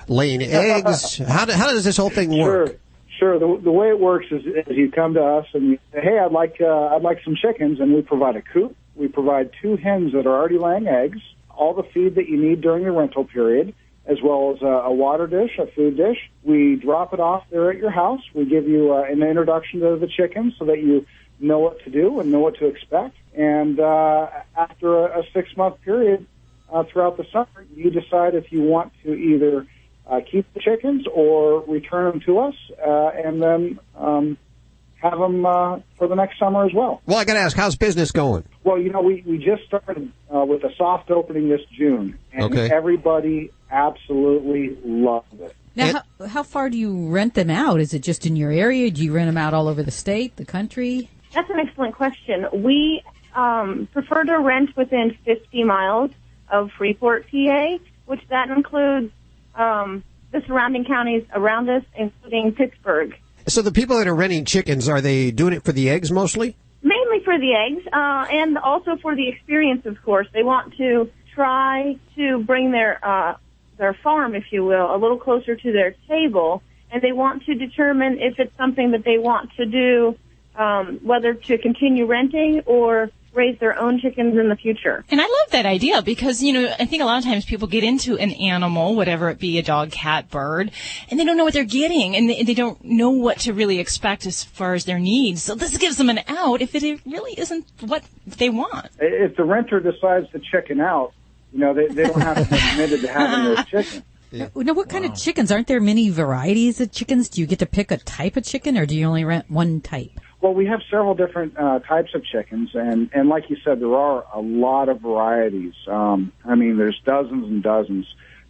laying eggs? How does this whole thing work? Sure. The way it works is you come to us and you say, "Hey, I'd like some chickens," and we provide a coop. We provide 2 hens that are already laying eggs, all the feed that you need during the rental period, as well as a water dish, a food dish. We drop it off there at your house. We give you an introduction to the chickens so that you know what to do and know what to expect. And after a 6-month period throughout the summer, you decide if you want to either keep the chickens or return them to us and then have them for the next summer as well. Well, I got to ask, how's business going? Well, we just started with a soft opening this June, and everybody absolutely loved it. Now, how far do you rent them out? Is it just in your area? Do you rent them out all over the state, the country? That's an excellent question. We prefer to rent within 50 miles of Freeport, PA, which that includes the surrounding counties around us, including Pittsburgh. So the people that are renting chickens, are they doing it for the eggs mostly? Mainly for the eggs, and also for the experience, of course. They want to try to bring their farm, if you will, a little closer to their table, and they want to determine if it's something that they want to do, whether to continue renting or raise their own chickens in the future. And I love that idea because, I think a lot of times people get into an animal, whatever it be, a dog, cat, bird, and they don't know what they're getting, and they don't know what to really expect as far as their needs. So this gives them an out if it really isn't what they want. If the renter decides to chicken out, they don't have to be committed to having those chickens. Yeah. Now, what kind of chickens? Aren't there many varieties of chickens? Do you get to pick a type of chicken, or do you only rent one type? Well, we have several different types of chickens, and like you said, there are a lot of varieties. There's dozens and dozens.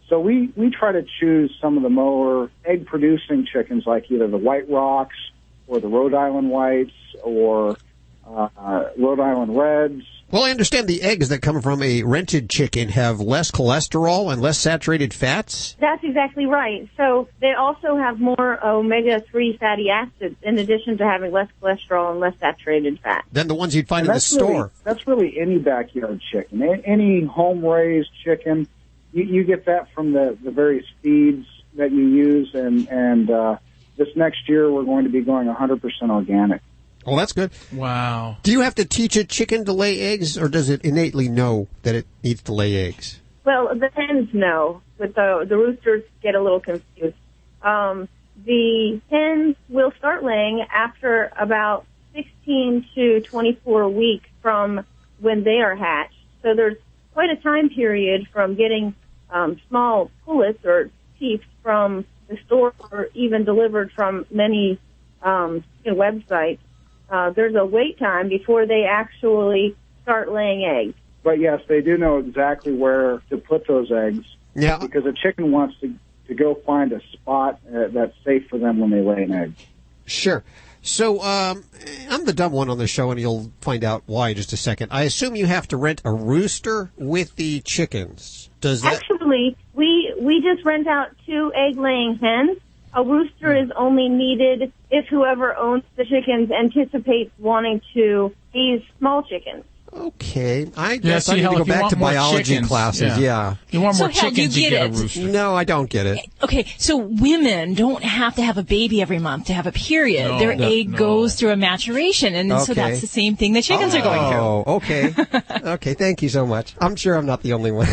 So we try to choose some of the more egg-producing chickens, like either the White Rocks or the Rhode Island Whites or Rhode Island Reds. Well, I understand the eggs that come from a rented chicken have less cholesterol and less saturated fats. That's exactly right. So they also have more omega-3 fatty acids in addition to having less cholesterol and less saturated fat. Than the ones you'd find in the store. That's really any backyard chicken. Any home-raised chicken, you get that from the various feeds that you use. And this next year we're going to be going 100% organic. Oh, that's good. Wow. Do you have to teach a chicken to lay eggs, or does it innately know that it needs to lay eggs? Well, the hens know, but the roosters get a little confused. The hens will start laying after about 16 to 24 weeks from when they are hatched. So there's quite a time period from getting small pullets or teeth from the store or even delivered from many websites. There's a wait time before they actually start laying eggs. But yes, they do know exactly where to put those eggs. Yeah. Because a chicken wants to go find a spot that's safe for them when they lay an egg. Sure. So I'm the dumb one on the show, and you'll find out why in just a second. I assume you have to rent a rooster with the chickens. Does that... Actually, we just rent out 2 egg-laying hens. A rooster is only needed if whoever owns the chickens anticipates wanting to raise small chickens. Okay, I guess I need to go back to biology classes. Yeah. You want more So, Hal, do you chickens, you get get a it? rooster. No, I don't get it. Okay, so women don't have to have a baby every month to have a period. No, Their no, egg no. goes through a maturation, and so Okay. that's the same thing the chickens are going through. Oh, okay. Okay, thank you so much. I'm sure I'm not the only one.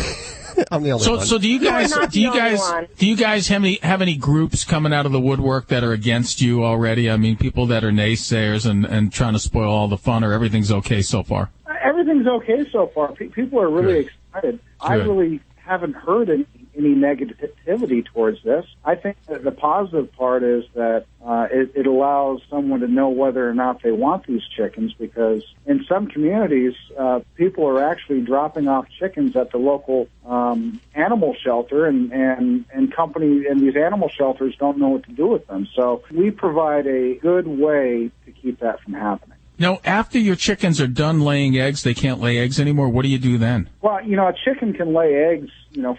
I'm the only one. So do you guys You're not do you the only guys one. do you guys have any groups coming out of the woodwork that are against you already? I mean, people that are naysayers and trying to spoil all the fun, or everything's okay so far? Everything's okay so far. People are really excited. I Good. really haven't heard any negativity towards this. I think that the positive part is that it allows someone to know whether or not they want these chickens, because in some communities, people are actually dropping off chickens at the local animal shelter, and these animal shelters don't know what to do with them. So we provide a good way to keep that from happening. Now, after your chickens are done laying eggs, they can't lay eggs anymore. What do you do then? Well, a chicken can lay eggs,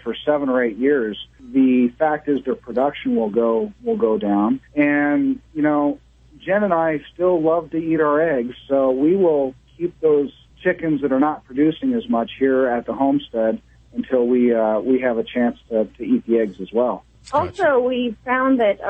for 7 or 8 years. The fact is their production will go down. And, Jen and I still love to eat our eggs, so we will keep those chickens that are not producing as much here at the homestead until we have a chance to eat the eggs as well. Also, we found that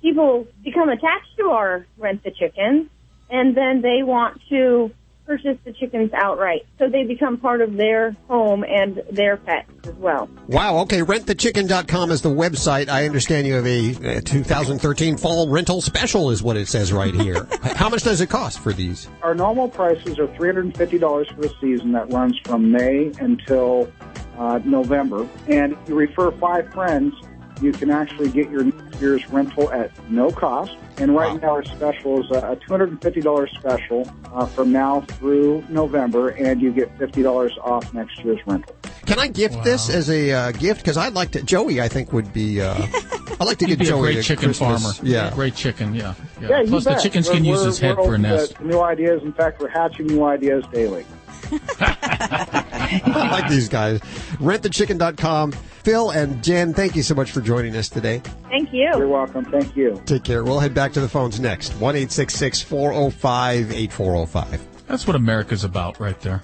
people become attached to our rent the chickens, and then they want to purchase the chickens outright. So they become part of their home and their pets as well. Wow, okay, rentthechicken.com is the website. I understand you have a 2013 fall rental special is what it says right here. How much does it cost for these? Our normal prices are $350 for the season that runs from May until November. And if you refer 5 friends, you can actually get your next year's rental at no cost. And right now our special is a $250 special from now through November, and you get $50 off next year's rental. Can I gift this as a gift? Because I'd like to. Joey, I think, would be. I'd like to You'd give be Joey a great chicken Christmas. farmer. Yeah, Great chicken. Yeah. Yeah, Plus, you the bet. chickens can use his head we're for a open nest. to new ideas. In fact, we're hatching new ideas daily. I like these guys. Rentthechicken.com. Phil and Jen, thank you so much for joining us today. Thank you. You're welcome. Thank you. Take care. We'll head back to the phones next. 1-866-405-8405. That's what America's about right there.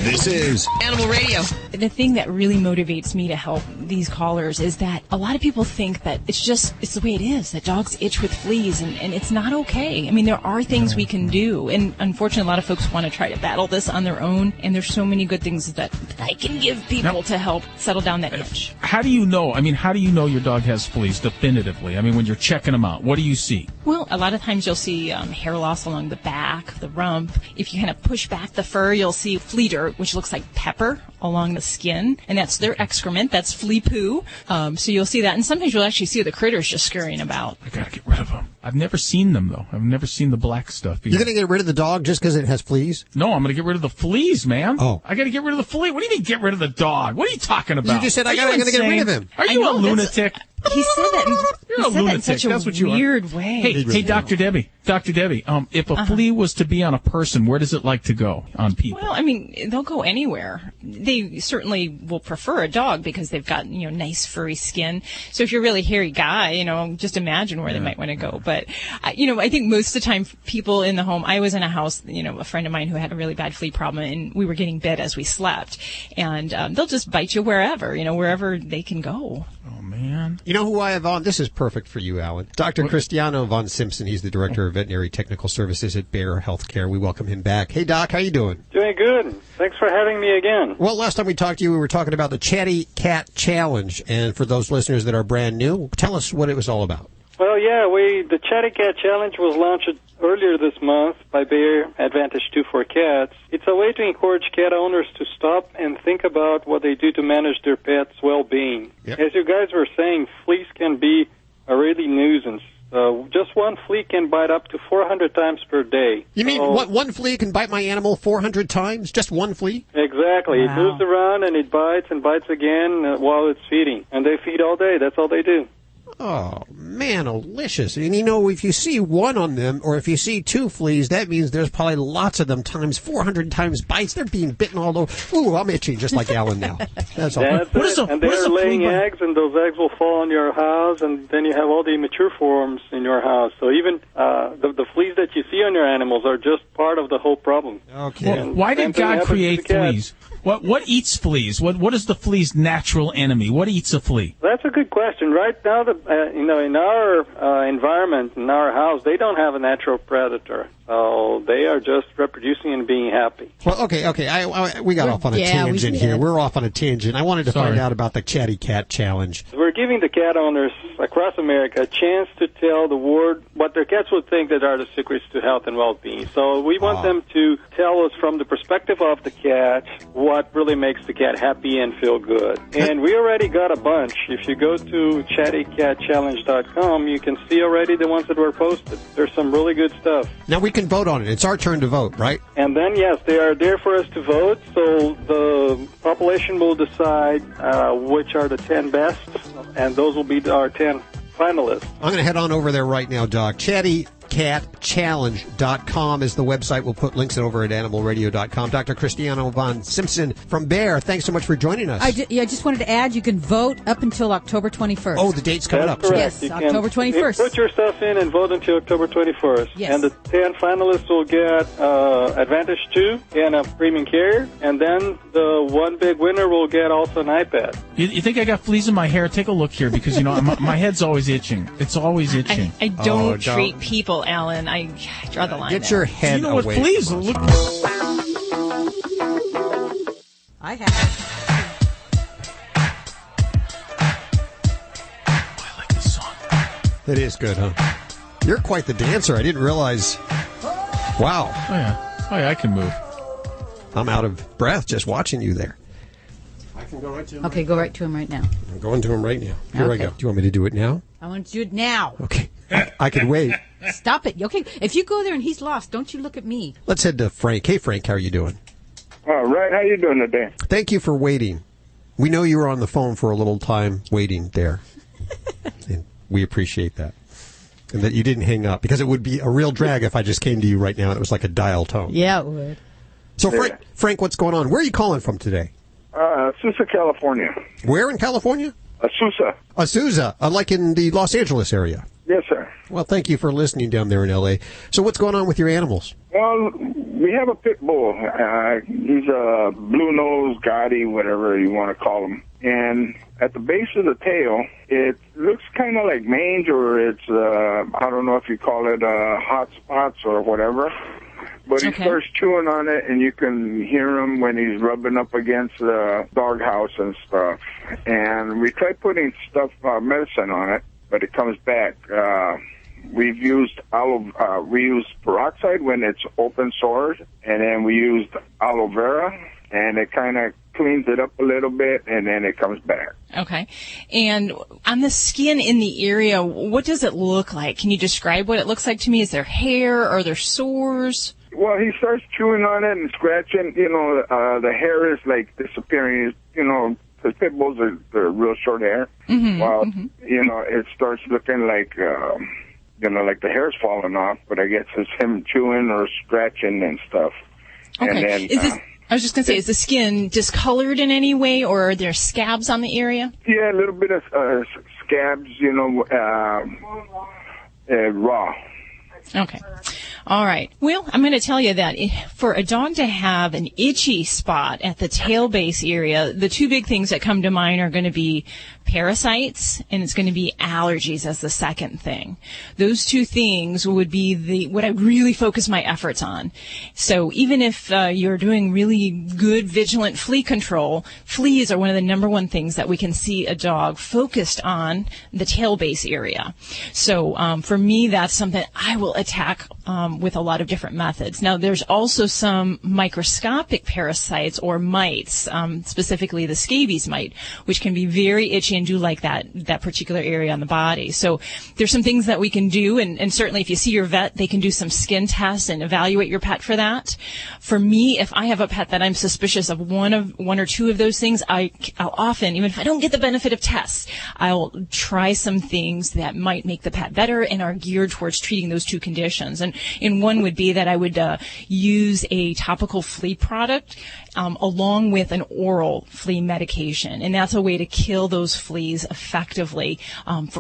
This is Animal Radio. The thing that really motivates me to help these callers is that a lot of people think that it's the way it is, that dogs itch with fleas, and it's not okay. I mean, there are things we can do, and unfortunately, a lot of folks want to try to battle this on their own, and there's so many good things that I can give people to help settle down that itch. How do you know? I mean, how do you know your dog has fleas definitively? I mean, when you're checking them out, what do you see? Well, a lot of times you'll see hair loss along the back, the rump. If you kind of push back the fur, you'll see flea dirt, which looks like pepper along the skin, and that's their excrement. That's flea poo. So you'll see that, and sometimes you'll actually see the critters just scurrying about. I gotta get rid of them. I've never seen them though. I've never seen the black stuff either. You're going to get rid of the dog just because it has fleas? No, I'm going to get rid of the fleas, man. Oh. I got to get rid of the flea. What do you mean get rid of the dog? What are you talking about? You just said I'm I'm going to get rid of him. Are you a lunatic? He said that. You're He a said that in lunatic. such a That's what you are. weird way. Hey, Dr. Debbie. If a flea was to be on a person, where does it like to go on people? Well, I mean, they'll go anywhere. They certainly will prefer a dog because they've got, nice furry skin. So if you're a really hairy guy, just imagine where they might want to go. But, I think most of the time people in the home, I was in a house, a friend of mine who had a really bad flea problem, and we were getting bit as we slept. And they'll just bite you wherever, wherever they can go. Oh, man. You know who I have on? This is perfect for you, Alan. Dr. Cristiano Von Simpson. He's the Director of Veterinary Technical Services at Bayer Healthcare. We welcome him back. Hey, Doc, how you doing? Doing good. Thanks for having me again. Well, last time we talked to you, we were talking about the Chatty Cat Challenge. And for those listeners that are brand new, tell us what it was all about. Well, yeah, the Chatty Cat Challenge was launched earlier this month by Bayer Advantage 2 for cats. It's a way to encourage cat owners to stop and think about what they do to manage their pet's well-being. Yep. As you guys were saying, fleas can be a really nuisance. Just one flea can bite up to 400 times per day. You mean one flea can bite my animal 400 times? Just one flea? Exactly. Wow. It moves around and it bites and bites again while it's feeding. And they feed all day. That's all they do. Oh, man, delicious. And, you know, if you see one on them, or if you see two fleas, that means there's probably lots of them times 400 times bites. They're being bitten all over. Ooh, I'm itching just like Alan now. That's all. That's it. And they're laying eggs, and those eggs will fall on your house, and then you have all the immature forms in your house. So even the fleas that you see on your animals are just part of the whole problem. Okay. Well, why did God create fleas? What eats fleas? What is the flea's natural enemy? What eats a flea? That's a good question. Right now, in our environment, in our house, they don't have a natural predator. So they are just reproducing and being happy. Well, okay. We got off on a tangent here. We're off on a tangent. I wanted to find out about the Chatty Cat Challenge. We're giving the cat owners across America a chance to tell the world what their cats would think that are the secrets to health and well-being. So we want them to tell us from the perspective of the cat what really makes the cat happy and feel good. And we already got a bunch. If you go to chattycatchallenge.com, you can see already the ones that were posted. There's some really good stuff. Now we can vote on it. It's our turn to vote, right? And then, yes, they are there for us to vote. So the population will decide which are the 10 best, and those will be our 10 finalists. I'm going to head on over there right now, Doc. ChattyCatChallenge.com is the website. We'll put links over at animalradio.com. Dr. Cristiano Von Simpson from Bayer, thanks so much for joining us. I just wanted to add, you can vote up until October 21st. Oh, the date's coming up. Correct. Yes, October 21st. Put yourself in and vote until October 21st. Yes. And the 10 finalists will get Advantage 2 and a premium carrier, and then the one big winner will get also an iPad. You think I got fleas in my hair? Take a look here, because, you know, my head's always itching. It's always itching. I don't treat people, Alan. I draw the line. Get your head you know away. What fleas from look. I have. I like this song. It is good, huh? You're quite the dancer. I didn't realize. Wow. Oh yeah, I can move. I'm out of breath just watching you there. I can go right to him. Okay, go right to him right now. I'm going to him right now. Here I go. Do you want me to do it now? I want to do it now. Okay. I can wait. Stop it. Okay, if you go there and he's lost, don't you look at me. Let's head to Frank. Hey, Frank, how are you doing? All right. How you doing today? Thank you for waiting. We know you were on the phone for a little time waiting there. And we appreciate that. And that you didn't hang up, because it would be a real drag if I just came to you right now and it was like a dial tone. Yeah, it would. So, Frank, what's going on? Where are you calling from today? Azusa, California. Where in California? Azusa, like in the Los Angeles area. Yes, sir. Well, thank you for listening down there in L.A. So what's going on with your animals? Well, we have a pit bull. He's a blue-nosed Gotti, whatever you want to call him. And at the base of the tail, it looks kind of like mange, or it's, I don't know if you call it hot spots or whatever. But he starts chewing on it, and you can hear him when he's rubbing up against the doghouse and stuff. And we tried putting medicine on it, but it comes back. We've used we use peroxide when it's open sores, and then we used aloe vera, and it kind of cleans it up a little bit, and then it comes back. Okay. And on the skin in the area, what does it look like? Can you describe what it looks like to me? Is there hair? Are there sores? Well, he starts chewing on it and scratching. You know, the hair is like disappearing. You know, because pit bulls they're real short hair. Mm-hmm, well, you know, it starts looking like, you know, like the hair's falling off. But I guess it's him chewing or scratching and stuff. Okay. And then, I was just going to say, is the skin discolored in any way, or are there scabs on the area? Yeah, a little bit of scabs, you know, raw. Okay. All right. Well, I'm going to tell you that for a dog to have an itchy spot at the tail base area, the two big things that come to mind are going to be parasites, and it's going to be allergies as the second thing. Those two things would be what I really focus my efforts on. So even if you're doing really good vigilant flea control, fleas are one of the number one things that we can see a dog focused on the tail base area. So for me, that's something I will attack with a lot of different methods. Now, there's also some microscopic parasites or mites, specifically the scabies mite, which can be very itchy and do like that particular area on the body. So there's some things that we can do, and certainly if you see your vet, they can do some skin tests and evaluate your pet for that. For me, if I have a pet that I'm suspicious of one or two of those things, I'll often, even if I don't get the benefit of tests, I'll try some things that might make the pet better and are geared towards treating those two conditions. And one would be that I would use a topical flea product along with an oral flea medication, and that's a way to kill those fleas effectively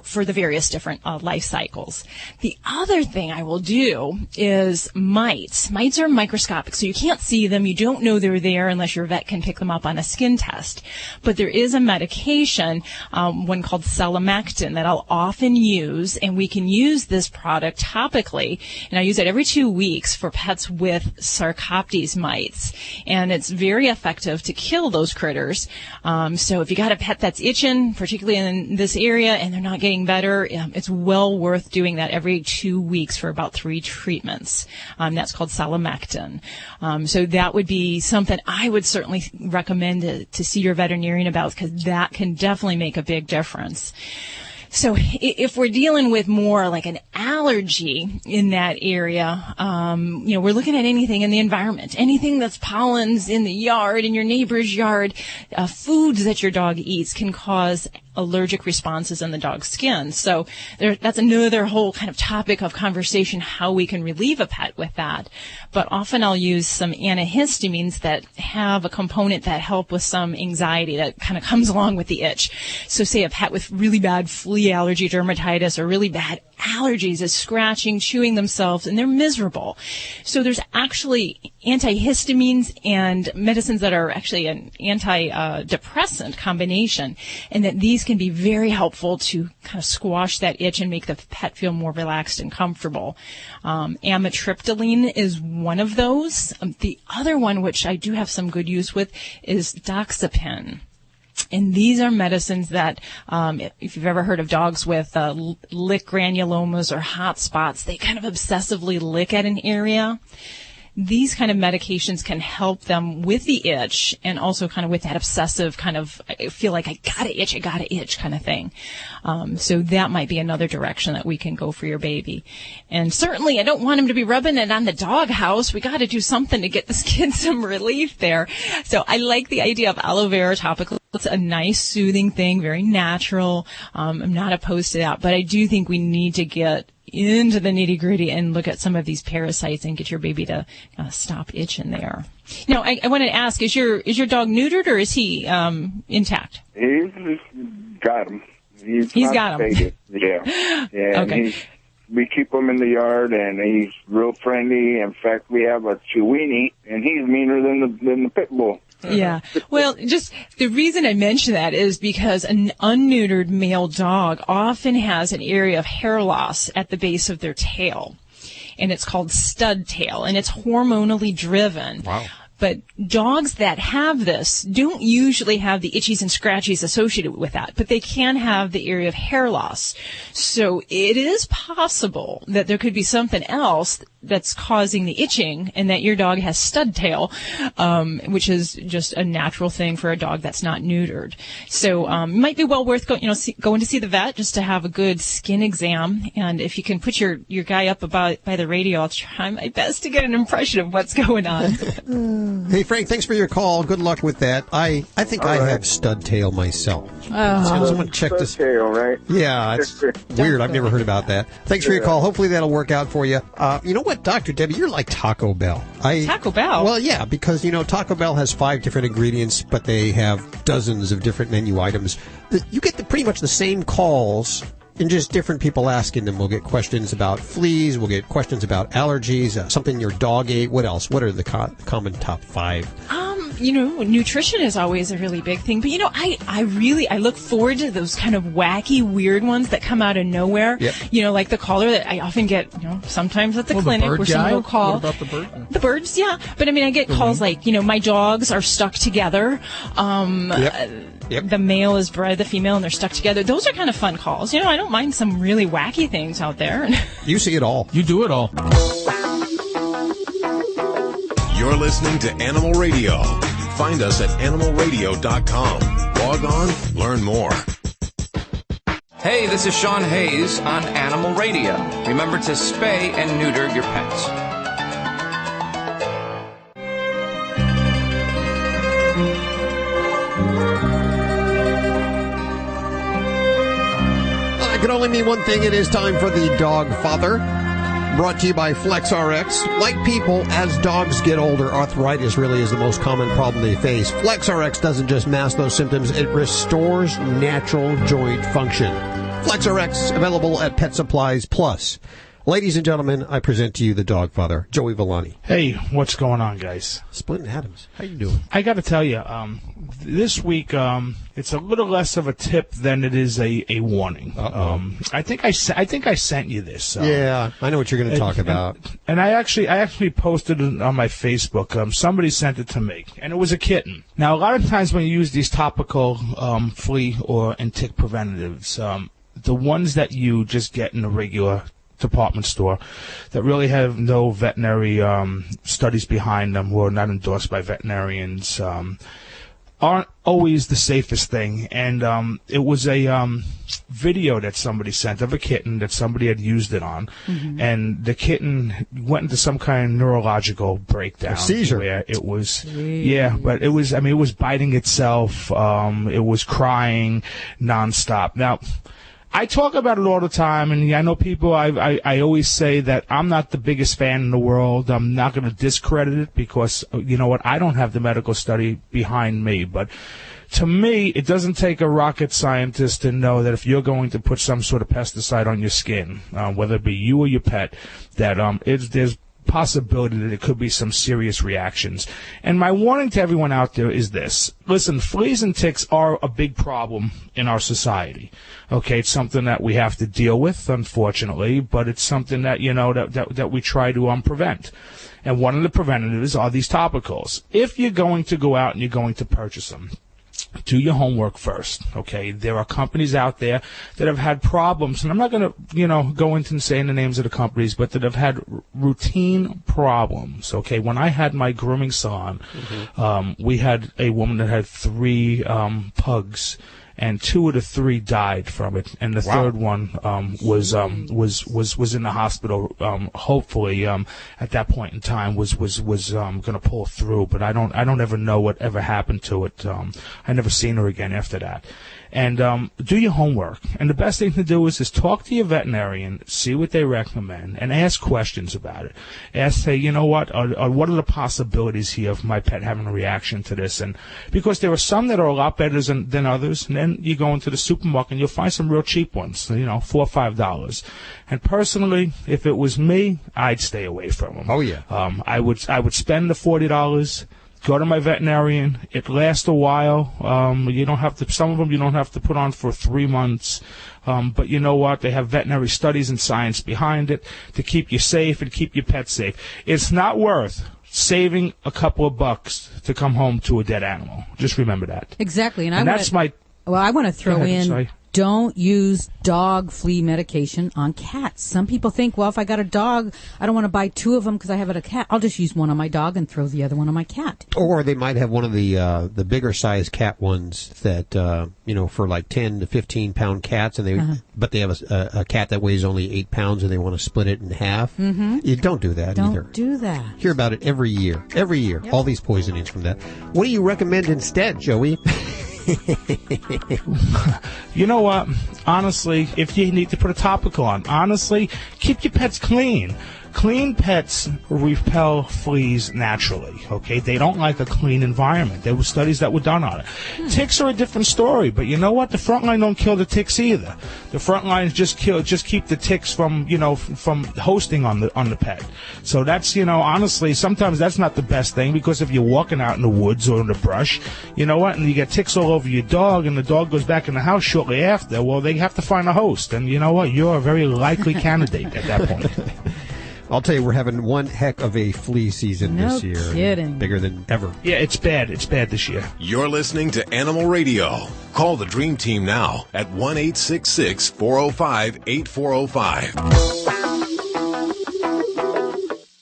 for the various different life cycles. The other thing I will do is mites. Mites are microscopic, so you can't see them. You don't know they're there unless your vet can pick them up on a skin test. But there is a medication, one called selamectin, that I'll often use, and we can use this product topically, and I use it every 2 weeks for pets with Sarcoptes mites, and it's very effective to kill those critters. So if you got a pet that's itching, particularly in this area, and they're not getting better, it's well worth doing that every 2 weeks for about 3 treatments. That's called selamectin. So that would be something I would certainly recommend to see your veterinarian about, because that can definitely make a big difference. So if we're dealing with more like an allergy in that area, we're looking at anything in the environment, anything that's pollens in the yard, in your neighbor's yard, foods that your dog eats can cause allergic responses in the dog's skin. So that's another whole kind of topic of conversation, how we can relieve a pet with that. But often I'll use some antihistamines that have a component that help with some anxiety that kind of comes along with the itch. So say a pet with really bad flea allergy, dermatitis, or really bad allergies is scratching, chewing themselves, and they're miserable. So there's actually antihistamines and medicines that are actually an antidepressant combination, and that these can be very helpful to kind of squash that itch and make the pet feel more relaxed and comfortable. Amitriptyline is one of those. The other one, which I do have some good use with, is doxepin. And these are medicines that, if you've ever heard of dogs with lick granulomas or hot spots, they kind of obsessively lick at an area. These kind of medications can help them with the itch and also kind of with that obsessive kind of, I feel like I gotta itch kind of thing. So that might be another direction that we can go for your baby. And certainly I don't want him to be rubbing it on the doghouse. We gotta do something to get this kid some relief there. So I like the idea of aloe vera topical. It's a nice soothing thing, very natural. I'm not opposed to that, but I do think we need to get into the nitty-gritty and look at some of these parasites and get your baby to stop itching there. Now, I wanted to ask, is your dog neutered or is he intact? He's got him. He's got him. Yeah. Okay. We keep him in the yard, and he's real friendly. In fact, we have a Chiweenie, and he's meaner than the pit bull. Yeah. Well, just the reason I mention that is because an unneutered male dog often has an area of hair loss at the base of their tail, and it's called stud tail, and it's hormonally driven. Wow. But dogs that have this don't usually have the itchies and scratchies associated with that, but they can have the area of hair loss. So it is possible that there could be something else that's causing the itching, and that your dog has stud tail, which is just a natural thing for a dog that's not neutered. So it might be well worth going to see the vet just to have a good skin exam. And if you can put your guy up by the radio, I'll try my best to get an impression of what's going on. Hey, Frank, thanks for your call. Good luck with that. I think I have stud tail myself. Someone check this. Stud tail, right? Yeah, it's weird. I've never heard about that. Thanks for your call. Hopefully that'll work out for you. You know what, Dr. Debbie, you're like Taco Bell. Taco Bell? Well, yeah, because, Taco Bell has 5 different ingredients, but they have dozens of different menu items. You get pretty much the same calls And just different people asking them. We'll get questions about fleas. We'll get questions about allergies, something your dog ate. What else? What are the common top 5? Nutrition is always a really big thing. But, I look forward to those kind of wacky, weird ones that come out of nowhere. Yep. Like the caller that I often get, sometimes at the clinic where someone will call. What about the bird? The birds, yeah. But, I get calls like, my dogs are stuck together. Yep. The male is bred the female and they're stuck together. Those are kind of fun calls. I don't mind some really wacky things out there. You see it all. You do it all. You're listening to Animal Radio. Find us at animalradio.com. Log on, learn more. Hey, this is Sean Hayes on Animal Radio. Remember to spay and neuter your pets. It can only mean one thing. It is time for the Dogfather. Brought to you by FlexRx. Like people, as dogs get older, arthritis really is the most common problem they face. FlexRx doesn't just mask those symptoms, it restores natural joint function. FlexRx, available at Pet Supplies Plus. Ladies and gentlemen, I present to you the Dogfather, Joey Villani. Hey, what's going on, guys? Splitting Adams. How you doing? I got to tell you, this week it's a little less of a tip than it is a warning. I think I sent you this. Yeah, I know what you're going to talk about. And I actually posted it on my Facebook. Somebody sent it to me, and it was a kitten. Now, a lot of times when you use these topical flea and tick preventatives, the ones that you just get in a regular department store that really have no veterinary studies behind them, or not endorsed by veterinarians, aren't always the safest thing. And it was a video that somebody sent of a kitten that somebody had used it on, and the kitten went into some kind of neurological breakdown. A seizure. Where it was, but it was biting itself. It was crying nonstop. Now, I talk about it all the time, and I know people, I always say that I'm not the biggest fan in the world. I'm not going to discredit it because, you know what, I don't have the medical study behind me. But to me, it doesn't take a rocket scientist to know that if you're going to put some sort of pesticide on your skin, whether it be you or your pet, that there's possibility that it could be some serious reactions. And my warning to everyone out there is this. Listen, fleas and ticks are a big problem in our society. Okay, it's something that we have to deal with, unfortunately, but it's something that, that we try to prevent. And one of the preventatives are these topicals. If you're going to go out and you're going to purchase them, do your homework first, okay? There are companies out there that have had problems, and I'm not going to, go into saying the names of the companies, but that have had routine problems, okay? When I had my grooming salon, we had a woman that had 3 pugs, and 2 of the 3 died from it, and the third one was in the hospital. Hopefully, at that point in time, was going to pull through. But I don't ever know what ever happened to it. I never seen her again after that. And do your homework. And the best thing to do is talk to your veterinarian, see what they recommend, and ask questions about it. Ask, hey, you know what are the possibilities here of my pet having a reaction to this? And because there are some that are a lot better than others, and then you go into the supermarket and you'll find some real cheap ones, $4 or $5. And personally, if it was me, I'd stay away from them. Oh yeah. I would spend the $40. Go to my veterinarian. It lasts a while. You don't have to. Some of them you don't have to put on for 3 months. But you know what? They have veterinary studies and science behind it to keep you safe and keep your pet safe. It's not worth saving a couple of bucks to come home to a dead animal. Just remember that. Exactly, and that's my. Well, I want to throw in. Sorry. Don't use dog flea medication on cats. Some people think, well, if I got a dog, I don't want to buy 2 of them because I have a cat. I'll just use one on my dog and throw the other one on my cat. Or they might have one of the bigger size cat ones that for like 10 to 15 pound cats, and but they have a cat that weighs only 8 pounds, and they want to split it in half. You don't do that either. Don't do that. Hear about it every year. Yep. All these poisonings from that. What do you recommend instead, Joey? You know what? Honestly, if you need to put a topical on, keep your pets clean. Clean pets repel fleas naturally, okay? They don't like a clean environment. There were studies that were done on it. Ticks are a different story, but you know what? The front line don't kill the ticks either. The front lines just keep the ticks from, from hosting on the pet. So that's, honestly, sometimes that's not the best thing, because if you're walking out in the woods or in the brush, you know what, and you get ticks all over your dog, and the dog goes back in the house shortly after, well, they have to find a host. And you know what? You're a very likely candidate at that point. I'll tell you, we're having one heck of a flea season this year. No kidding. Bigger than ever. Yeah, it's bad. It's bad this year. You're listening to Animal Radio. Call the Dream Team now at 1-866-405-8405.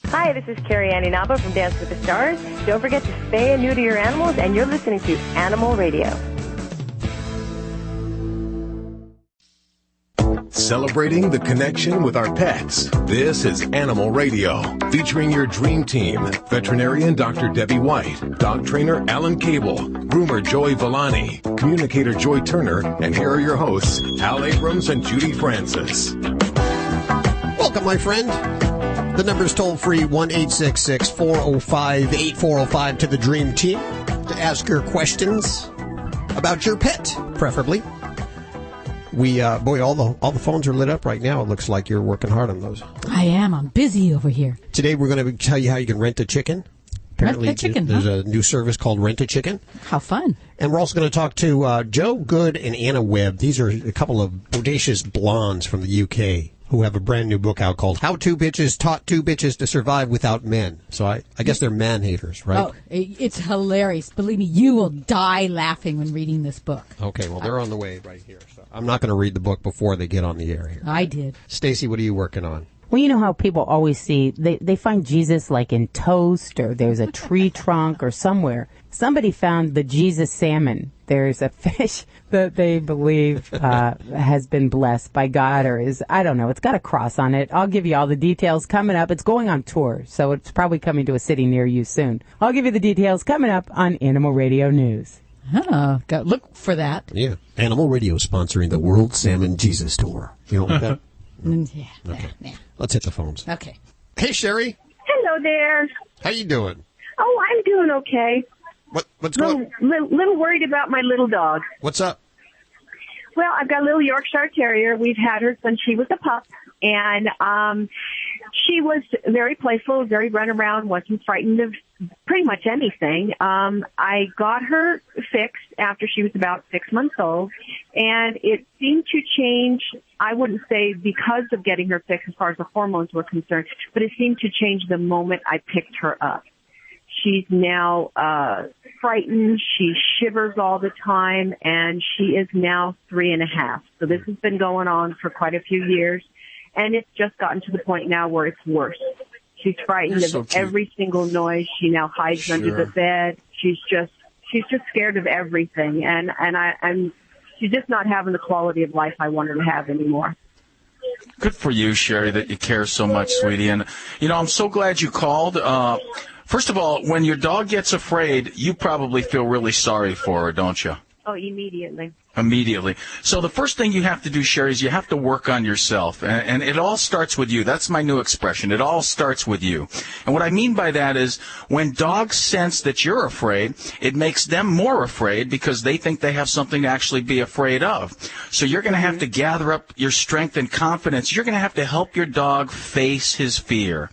Hi, this is Carrie Annie Naba from Dance with the Stars. Don't forget to spay and neuter your animals, and you're listening to Animal Radio. Celebrating the connection with our pets. This is Animal Radio, featuring your dream team, veterinarian Dr. Debbie White, dog trainer Alan Cable, groomer Joey Villani, communicator Joy Turner, and here are your hosts, Al Abrams and Judy Francis. Welcome, my friend. The number's toll-free, 1-866-405-8405 to the Dream Team to ask your questions about your pet, preferably. All the phones are lit up right now. It looks like you're working hard on those. I am. I'm busy over here. Today we're going to tell you how you can rent a chicken. Apparently, rent a chicken, there's a new service called Rent a Chicken. How fun. And we're also going to talk to Jo Good and Anna Webb. These are a couple of bodacious blondes from the UK who have a brand new book out called How Two Bitches Taught Two Bitches to Survive Without Men. So I guess they're man haters, right? Oh, it's hilarious. Believe me, you will die laughing when reading this book. Okay, well, they're on the way right here. So I'm not going to read the book before they get on the air here. I did. Stacy, what are you working on? Well, you know how people always see, they find Jesus like in toast, or there's a tree trunk or somewhere. Somebody found the Jesus salmon. There's a fish that they believe has been blessed by God, or I don't know, it's got a cross on it. I'll give you all the details coming up. It's going on tour, so it's probably coming to a city near you soon. I'll give you the details coming up on Animal Radio News. Oh, look for that. Yeah. Animal Radio sponsoring the World Salmon Jesus Tour. You don't like that? Yeah. Okay. Yeah. Let's hit the phones. Okay. Hey, Sherry. Hello there. How you doing? Oh, I'm doing okay. What's going on? Little worried about my little dog. What's up? Well, I've got a little Yorkshire Terrier. We've had her since she was a pup, and she was very playful, very run around, wasn't frightened of pretty much anything. I got her fixed after she was about 6 months old, and it seemed to change. I wouldn't say because of getting her fixed as far as the hormones were concerned, but it seemed to change the moment I picked her up. She's now frightened. She shivers all the time, and she is now 3.5. So this has been going on for quite a few years, and it's just gotten to the point now where it's worse. She's frightened of every single noise. She now hides under the bed. She's just scared of everything, and she's just not having the quality of life I want her to have anymore. Good for you, Sherry, that you care so much, sweetie. And, I'm so glad you called. First of all, when your dog gets afraid, you probably feel really sorry for her, don't you? Oh, immediately. Immediately. So the first thing you have to do, Sherry, is you have to work on yourself. And it all starts with you. That's my new expression. It all starts with you. And what I mean by that is when dogs sense that you're afraid, it makes them more afraid because they think they have something to actually be afraid of. So you're going to have to gather up your strength and confidence. You're going to have to help your dog face his fear.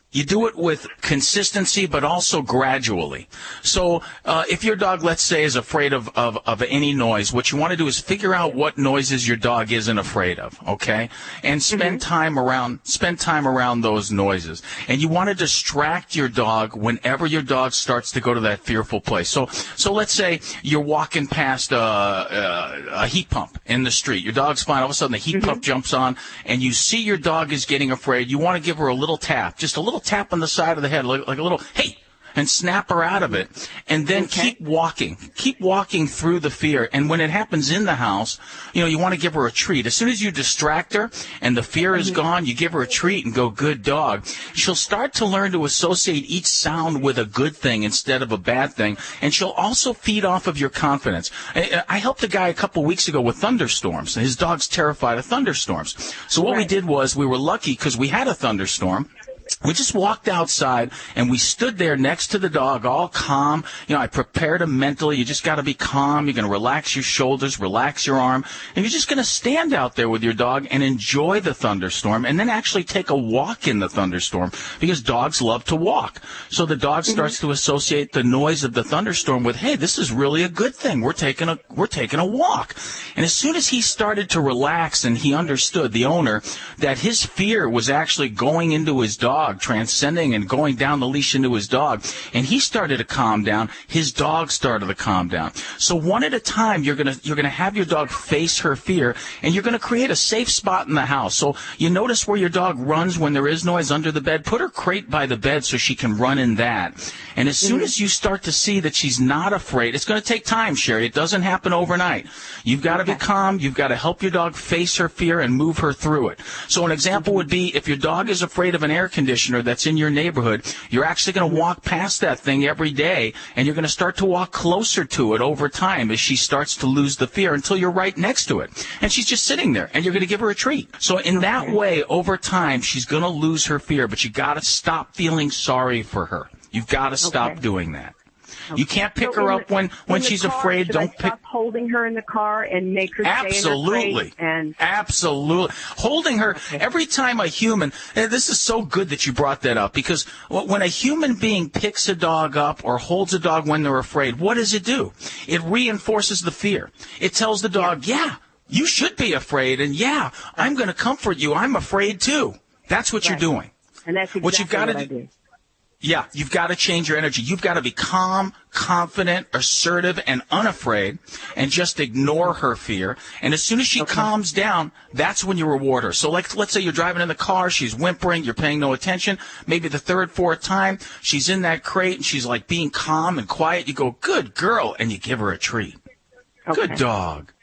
You do it with consistency, but also gradually. So if your dog, let's say, is afraid of any noise, what you want to do is figure out what noises your dog isn't afraid of, okay? And spend time around those noises. And you want to distract your dog whenever your dog starts to go to that fearful place. So let's say you're walking past a heat pump in the street. Your dog's fine. All of a sudden, the heat pump jumps on, and you see your dog is getting afraid. You want to give her a little tap, just a little tap on the side of the head, like a little, hey, and snap her out of it. And then keep walking through the fear. And when it happens in the house, you want to give her a treat. As soon as you distract her and the fear is gone, you give her a treat and go, good dog. She'll start to learn to associate each sound with a good thing instead of a bad thing. And she'll also feed off of your confidence. I helped a guy a couple weeks ago with thunderstorms. His dog's terrified of thunderstorms. So what we did was we were lucky because we had a thunderstorm. We just walked outside, and we stood there next to the dog, all calm. I prepared him mentally. You just got to be calm. You're going to relax your shoulders, relax your arm, and you're just going to stand out there with your dog and enjoy the thunderstorm, and then actually take a walk in the thunderstorm, because dogs love to walk. So the dog starts to associate the noise of the thunderstorm with, hey, this is really a good thing. We're taking a walk. And as soon as he started to relax and he understood, the owner, that his fear was actually going into his dog, transcending and going down the leash into his dog, and he started to calm down, his dog started to calm down. So one at a time, you're gonna have your dog face her fear, and you're gonna create a safe spot in the house. So you notice where your dog runs when there is noise under the bed, put her crate by the bed so she can run in that. And as soon as you start to see that she's not afraid, it's going to take time, Sherry. It doesn't happen overnight. You've got to be calm. You've got to help your dog face her fear and move her through it. So an example would be, if your dog is afraid of an air conditioner that's in your neighborhood, you're actually going to walk past that thing every day, and you're going to start to walk closer to it over time as she starts to lose the fear, until you're right next to it. And she's just sitting there, and you're going to give her a treat. So in that way, over time, she's going to lose her fear, but you got to stop feeling sorry for her. You've got to stop doing that. You can't pick her up when she's afraid. Don't pick. Stop holding her in the car and make her stay in her crate. Absolutely. Holding her every time a human. And this is so good that you brought that up, because when a human being picks a dog up or holds a dog when they're afraid, what does it do? It reinforces the fear. It tells the dog, yeah, you should be afraid, and yeah, I'm going to comfort you. I'm afraid too. That's what you're doing. And that's exactly what you've got to do. Yeah, you've got to change your energy. You've got to be calm, confident, assertive, and unafraid, and just ignore her fear. And as soon as she calms down, that's when you reward her. So let's say you're driving in the car, she's whimpering, you're paying no attention. Maybe the third, fourth time, she's in that crate, and she's like being calm and quiet. You go, good girl, and you give her a treat. Good dog.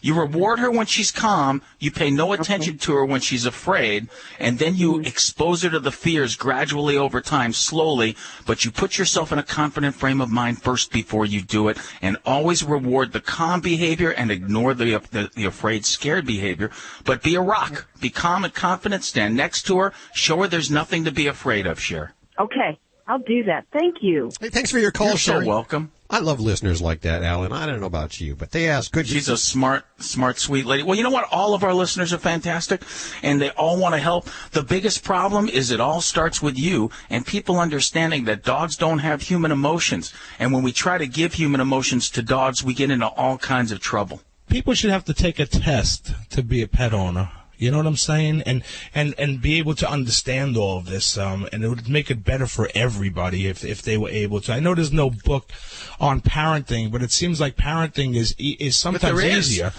You reward her when she's calm, you pay no attention to her when she's afraid, and then you expose her to the fears gradually over time, slowly, but you put yourself in a confident frame of mind first before you do it, and always reward the calm behavior and ignore the afraid, scared behavior, but be a rock. Be calm and confident, stand next to her, show her there's nothing to be afraid of, Cher. Okay, I'll do that. Thank you. Hey, thanks for your call, You're Sherry. so welcome. I love listeners like that, Alan. I don't know about you, but they ask good. She's a smart, sweet lady. Well, you know what? All of our listeners are fantastic, and they all want to help. The biggest problem is it all starts with you and people understanding that dogs don't have human emotions. And when we try to give human emotions to dogs, we get into all kinds of trouble. People should have to take a test to be a pet owner. You know what I'm saying? And be able to understand all of this, and it would make it better for everybody if they were able to. I know there's no book on parenting, but it seems like parenting is sometimes easier.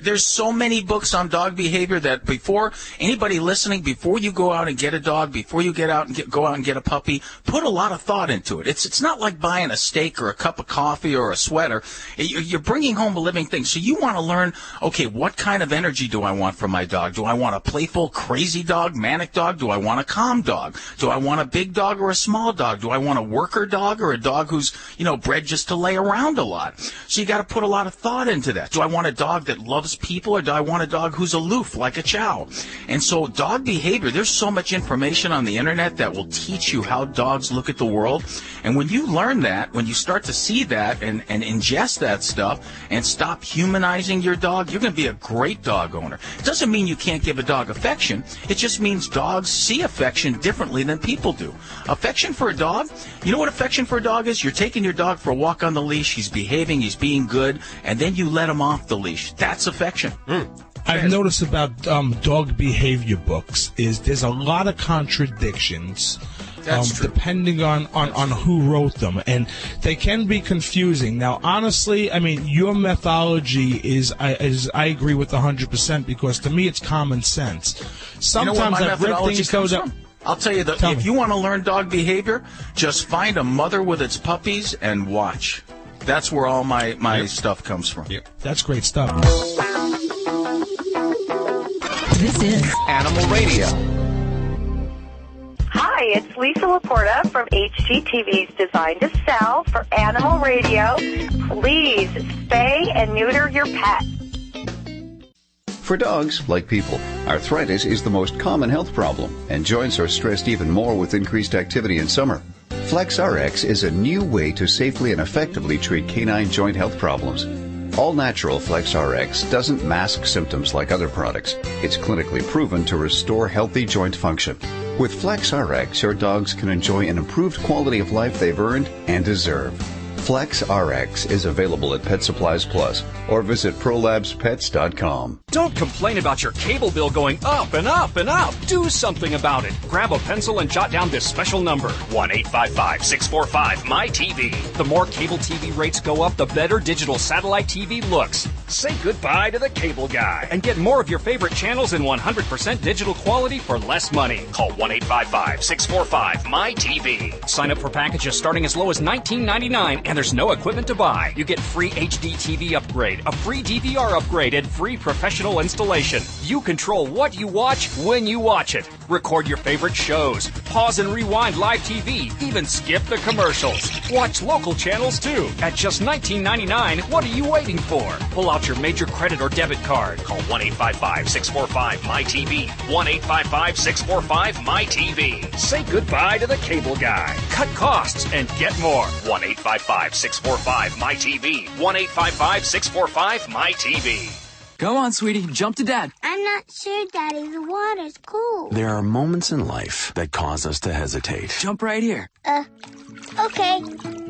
There's so many books on dog behavior that before anybody listening, before you go out and get a dog, before you go out and get a puppy, put a lot of thought into it. It's not like buying a steak or a cup of coffee or a sweater. You're bringing home a living thing. So you want to learn, okay, what kind of energy do I want from my dog? Do I want a playful, crazy dog, manic dog? Do I want a calm dog? Do I want a big dog or a small dog? Do I want a worker dog or a dog who's, bred just to lay around a lot? So you got to put a lot of thought into that. Do I want a dog that loves people, or do I want a dog who's aloof like a chow? And so dog behavior, there's so much information on the internet that will teach you how dogs look at the world. And when you learn that, when you start to see that and ingest that stuff and stop humanizing your dog, you're going to be a great dog owner. It doesn't mean you can't give a dog affection. It just means dogs see affection differently than people do. Affection for a dog, you know what affection for a dog is? You're taking your dog for a walk on the leash, he's behaving, he's being good, and then you let him off the leash. That's affection. I've noticed about dog behavior books is there's a lot of contradictions. Depending on who wrote them, and they can be confusing. Now, honestly, I mean, your methodology is I agree with 100%, because to me it's common sense. Sometimes I've read things that. I'll tell you, if you want to learn dog behavior, just find a mother with its puppies and watch. That's where all my stuff comes from. Yep. That's great stuff. This is Animal Radio. Hi, it's Lisa Laporta from HGTV's Design to Sell for Animal Radio. Please spay and neuter your pet. For dogs, like people, arthritis is the most common health problem, and joints are stressed even more with increased activity in summer. FlexRx is a new way to safely and effectively treat canine joint health problems. All-natural FlexRx doesn't mask symptoms like other products. It's clinically proven to restore healthy joint function. With FlexRx, your dogs can enjoy an improved quality of life they've earned and deserve. FlexRx is available at Pet Supplies Plus or visit ProlabsPets.com. Don't complain about your cable bill going up and up and up. Do something about it. Grab a pencil and jot down this special number, 1-855-645-MyTV. The more cable TV rates go up, the better digital satellite TV looks. Say goodbye to the cable guy and get more of your favorite channels in 100% digital quality for less money. Call 1-855-645-MyTV. Sign up for packages starting as low as $19.99, and there's no equipment to buy. You get free HD TV upgrade, a free DVR upgrade, and free professional installation. You control what you watch when you watch it. Record your favorite shows. Pause and rewind live TV. Even skip the commercials. Watch local channels too. At just $19.99, what are you waiting for? Pull out your major credit or debit card. Call 1-855-645-MyTV. 1-855-645-MyTV. Say goodbye to the cable guy. Cut costs and get more. 1-855-645-MyTV. 1-855-645-MyTV. Come on, sweetie, jump to Dad. I'm not sure, Daddy. The water's cool. There are moments in life that cause us to hesitate. Jump right here. Okay.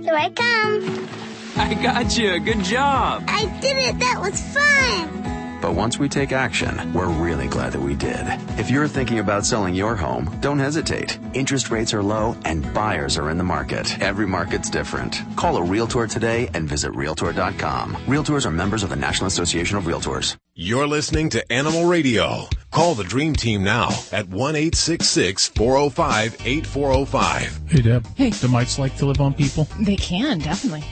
Here I come. I got you. Good job. I did it. That was fun. But once we take action, we're really glad that we did. If you're thinking about selling your home, don't hesitate. Interest rates are low and buyers are in the market. Every market's different. Call a Realtor today and visit Realtor.com. Realtors are members of the National Association of Realtors. You're listening to Animal Radio. Call the Dream Team now at 1-866-405-8405. Hey, Deb. Hey. Do mites like to live on people? They can, definitely.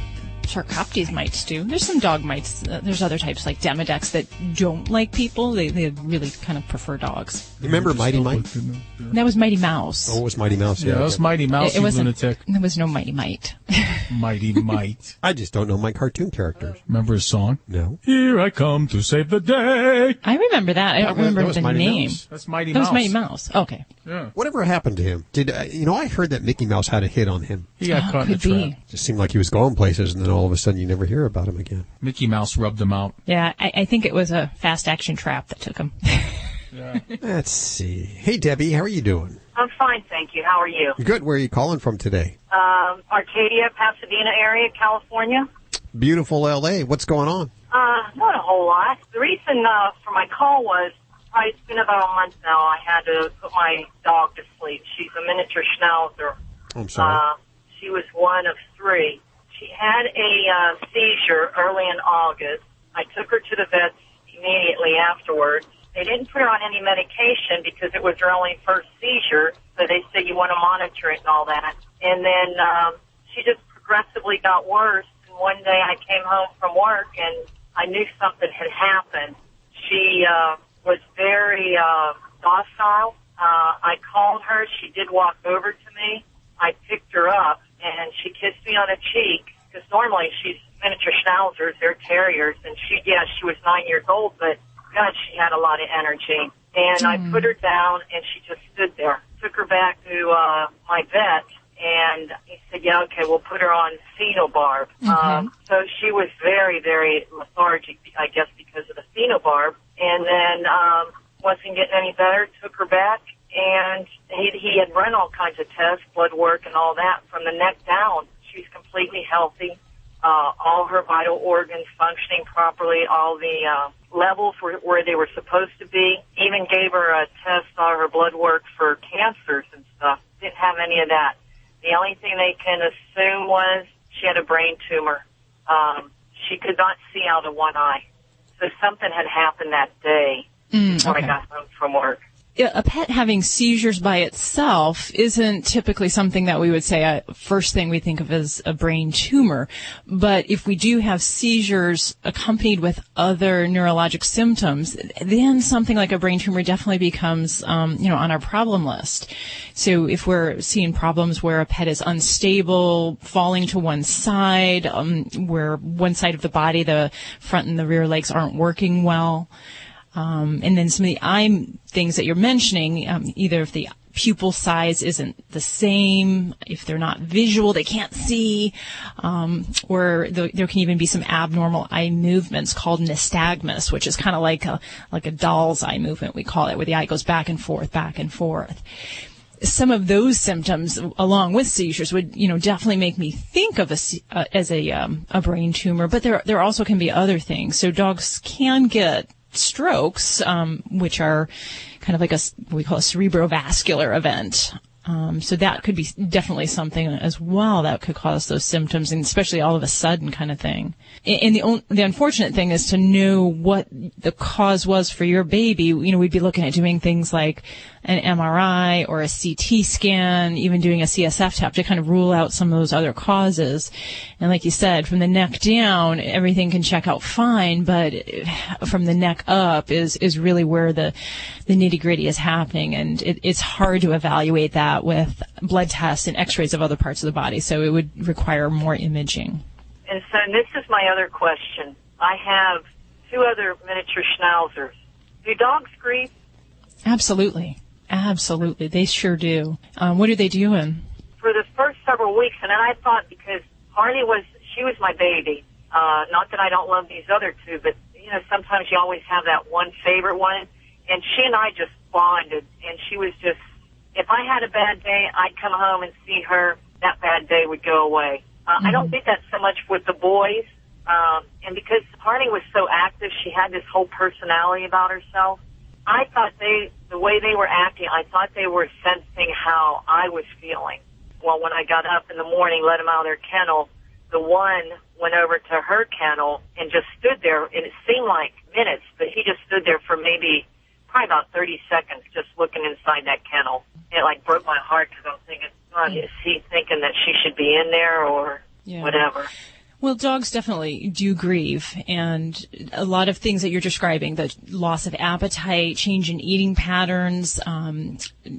Sarcoptes mites do. There's some dog mites. There's other types like Demodex that don't like people. They really kind of prefer dogs. You remember Mighty Mite? That was Mighty Mouse. Oh, it was Mighty Mouse. Yeah, that was Mighty Mouse, you lunatic. There was no Mighty Mite. Mighty Mite. I just don't know my cartoon characters. Remember his song? No. Here I come to save the day. I remember that. I don't remember the name. That's Mighty Mouse. That was Mighty Mouse. Okay. Yeah. Whatever happened to him? I heard that Mickey Mouse had a hit on him. He got caught in a trap. Just seemed like he was going places, and then all of a sudden you never hear about him again. Mickey Mouse rubbed him out. Yeah, I think it was a fast action trap that took him. Yeah. Let's see. Hey, Debbie, how are you doing? I'm fine, thank you. How are you? Good. Where are you calling from today? Arcadia, Pasadena area, California. Beautiful L.A. What's going on? Not a whole lot. The reason for my call was, it's been about a month now, I had to put my dog to sleep. She's a miniature schnauzer. I'm sorry. She was one of 3. She had a seizure early in August. I took her to the vets immediately afterwards. They didn't put her on any medication because it was her only first seizure, so they said you want to monitor it and all that. And then she just progressively got worse. And one day I came home from work and I knew something had happened. She was very docile. I called her. She did walk over to me. I picked her up, and she kissed me on the cheek, because normally she's miniature schnauzers, they're terriers, and she was 9 years old, but God, she had a lot of energy. And I put her down, and she just stood there. Took her back to my vet, and he said, yeah, okay, we'll put her on phenobarb. So she was very, very lethargic, I guess, because of the phenobarb. And then wasn't getting any better, took her back, and he had run all kinds of tests, blood work and all that, from the neck down. She's completely healthy, all her vital organs functioning properly, all the levels were where they were supposed to be. Even gave her a test on her blood work for cancers and stuff. Didn't have any of that. The only thing they can assume was she had a brain tumor. She could not see out of one eye. So something had happened that day before I got home from work. A pet having seizures by itself isn't typically something that we would say first thing we think of as a brain tumor. But if we do have seizures accompanied with other neurologic symptoms, then something like a brain tumor definitely becomes, on our problem list. So if we're seeing problems where a pet is unstable, falling to one side, where one side of the body, the front and the rear legs aren't working well, And then some of the eye things that you're mentioning, either if the pupil size isn't the same, if they're not visual, they can't see, or there can even be some abnormal eye movements called nystagmus, which is kind of like a doll's eye movement, we call it, where the eye goes back and forth, back and forth. Some of those symptoms, along with seizures, would definitely make me think of as a brain tumor. But there also can be other things. So dogs can get strokes, which are kind of like what we call a cerebrovascular event. So that could be definitely something as well that could cause those symptoms, and especially all of a sudden kind of thing. And the unfortunate thing is to know what the cause was for your baby. We'd be looking at doing things like an MRI or a CT scan, even doing a CSF tap to kind of rule out some of those other causes. And like you said, from the neck down, everything can check out fine, but from the neck up is really where the nitty-gritty is happening. And it's hard to evaluate that with blood tests and x-rays of other parts of the body. So it would require more imaging. And so this is my other question. I have 2 other miniature schnauzers. Do dogs grieve? Absolutely. Absolutely. They sure do. What are they doing? For the first several weeks, and then I thought, because Harley was my baby. Not that I don't love these other 2, but, sometimes you always have that one favorite one. And she and I just bonded, and she was just, if I had a bad day, I'd come home and see her, that bad day would go away. I don't think that's so much with the boys. And because Harley was so active, she had this whole personality about herself. I thought the way they were acting, I thought they were sensing how I was feeling. Well, when I got up in the morning, let them out of their kennel, the one went over to her kennel and just stood there, and it seemed like minutes, but he just stood there for probably about 30 seconds just looking inside that kennel. It broke my heart because I'm thinking, God, is he thinking that she should be in there or whatever? Well, dogs definitely do grieve, and a lot of things that you're describing, the loss of appetite, change in eating patterns,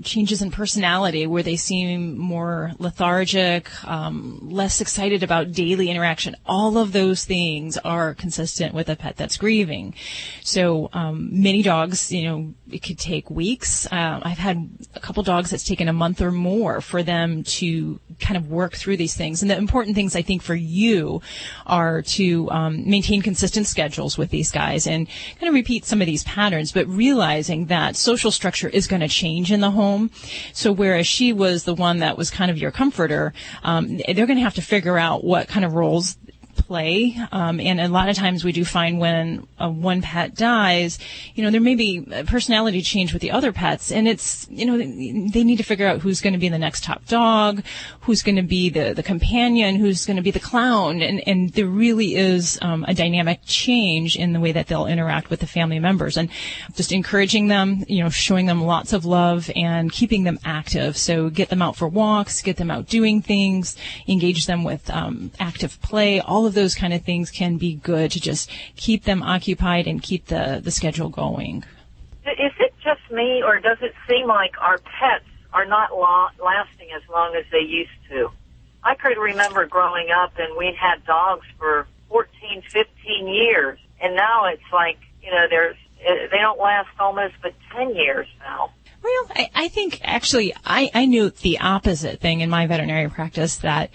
changes in personality where they seem more lethargic, less excited about daily interaction, all of those things are consistent with a pet that's grieving. So many dogs, it could take weeks. I've had a couple dogs that's taken a month or more for them to kind of work through these things. And the important things, I think, for you are to maintain consistent schedules with these guys and kind of repeat some of these patterns, but realizing that social structure is going to change in the home. So whereas she was the one that was kind of your comforter, they're going to have to figure out what kind of roles play. And a lot of times we do find when one pet dies, there may be a personality change with the other pets, and it's, they need to figure out who's going to be the next top dog, who's going to be the companion, who's going to be the clown. And there really is a dynamic change in the way that they'll interact with the family members, and just encouraging them, showing them lots of love and keeping them active. So get them out for walks, get them out doing things, engage them with active play. All of those kind of things can be good to just keep them occupied and keep the schedule going. Is it just me, or does it seem like our pets are not lasting as long as they used to? I could remember growing up and we'd had dogs for 14, 15 years, and now it's like, they don't last almost but 10 years now. Well, I think actually I knew the opposite thing in my veterinary practice, that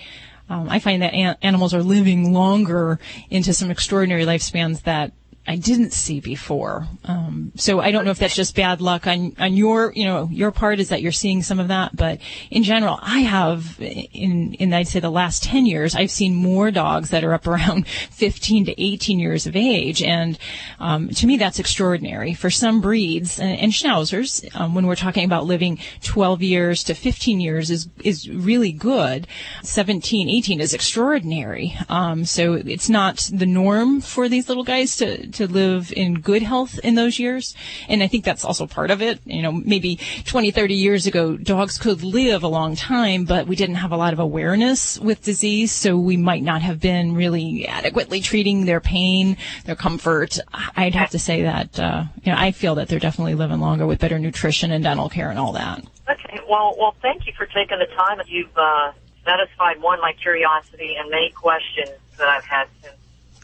I find that animals are living longer into some extraordinary lifespans that I didn't see before. So I don't know if that's just bad luck on your part, is that you're seeing some of that. But in general, I have, in I'd say the last 10 years, I've seen more dogs that are up around 15 to 18 years of age. And to me, that's extraordinary. For some breeds, and schnauzers, when we're talking about living 12 years to 15 years is really good. 17, 18 is extraordinary. So it's not the norm for these little guys to live in good health in those years. And I think that's also part of it. Maybe 20, 30 years ago, dogs could live a long time, but we didn't have a lot of awareness with disease, so we might not have been really adequately treating their pain, their comfort. I'd have to say that, I feel that they're definitely living longer with better nutrition and dental care and all that. Okay. Well, thank you for taking the time. You've satisfied, my curiosity and many questions that I've had since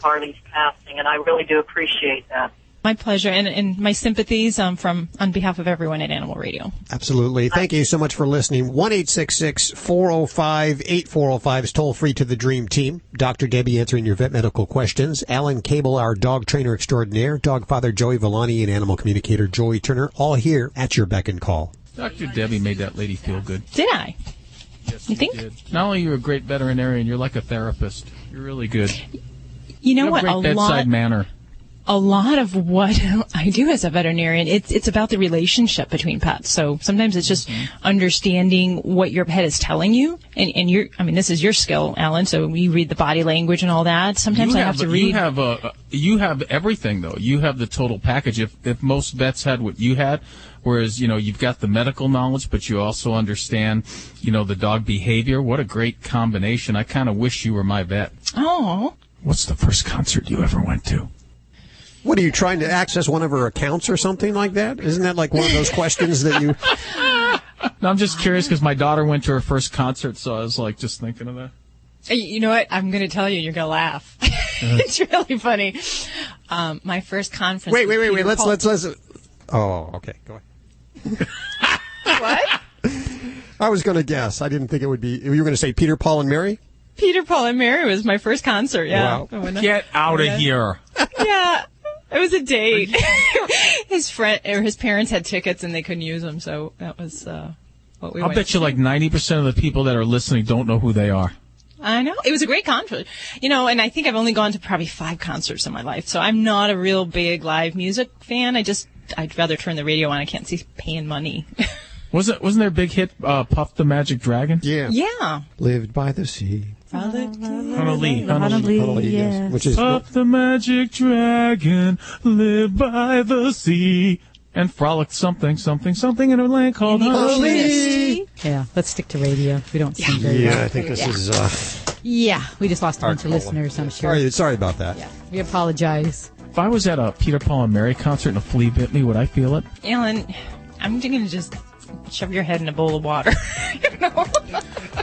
Harley's passing, and I really do appreciate that. My pleasure, and my sympathies on behalf of everyone at Animal Radio. Absolutely. Thank you so much for listening. 1-866-405-8405 is toll free to the Dream Team. Dr. Debbie answering your vet medical questions. Alan Cable, our dog trainer extraordinaire. Dogfather Joey Villani and animal communicator Joey Turner, all here at your beck and call. Dr. Debbie made that lady feel good. Did I? Yes, you think? Did. Not only are you a great veterinarian, you're like a therapist. You're really good. You know have what? A great bedside manner. A lot of what I do as a veterinarian, it's about the relationship between pets. So sometimes it's just understanding what your pet is telling you, and this is your skill, Alan. So you read the body language and all that. Sometimes I have to read. You have everything though. You have the total package. If most vets had what you had, whereas you've got the medical knowledge, but you also understand the dog behavior. What a great combination! I kind of wish you were my vet. Oh. What's the first concert you ever went to? What, are you trying to access one of her accounts or something like that? Isn't that like one of those questions that you... No, I'm just curious because my daughter went to her first concert, so I was like just thinking of that. You know what? I'm going to tell you. You're going to laugh. It's really funny. My first conference... Wait. Let's... Oh, okay. Go ahead. What? I was going to guess. I didn't think it would be... You were going to say Peter, Paul, and Mary? Peter, Paul, and Mary was my first concert, yeah. Wow. Get out of here. Yeah. It was a date. His parents had tickets and they couldn't use them, so that was what we went to. I'll bet you like 90% of the people that are listening don't know who they are. I know. It was a great concert. And I think I've only gone to probably 5 concerts in my life, so I'm not a real big live music fan. I'd rather turn the radio on. I can't see paying money. Wasn't there a big hit, Puff the Magic Dragon? Yeah. Yeah. Lived by the sea. Honolulu, yes. Which is Puff the Magic Dragon, live by the sea, and frolic something in a land called Honolulu. Yeah, let's stick to radio. We don't sing very well. I think this is... Yeah, we just lost a bunch of listeners, I'm sure. Sorry about that. Yeah, we apologize. If I was at a Peter, Paul, and Mary concert and a flea bit me, would I feel it? Alan, I'm going to just shove your head in a bowl of water.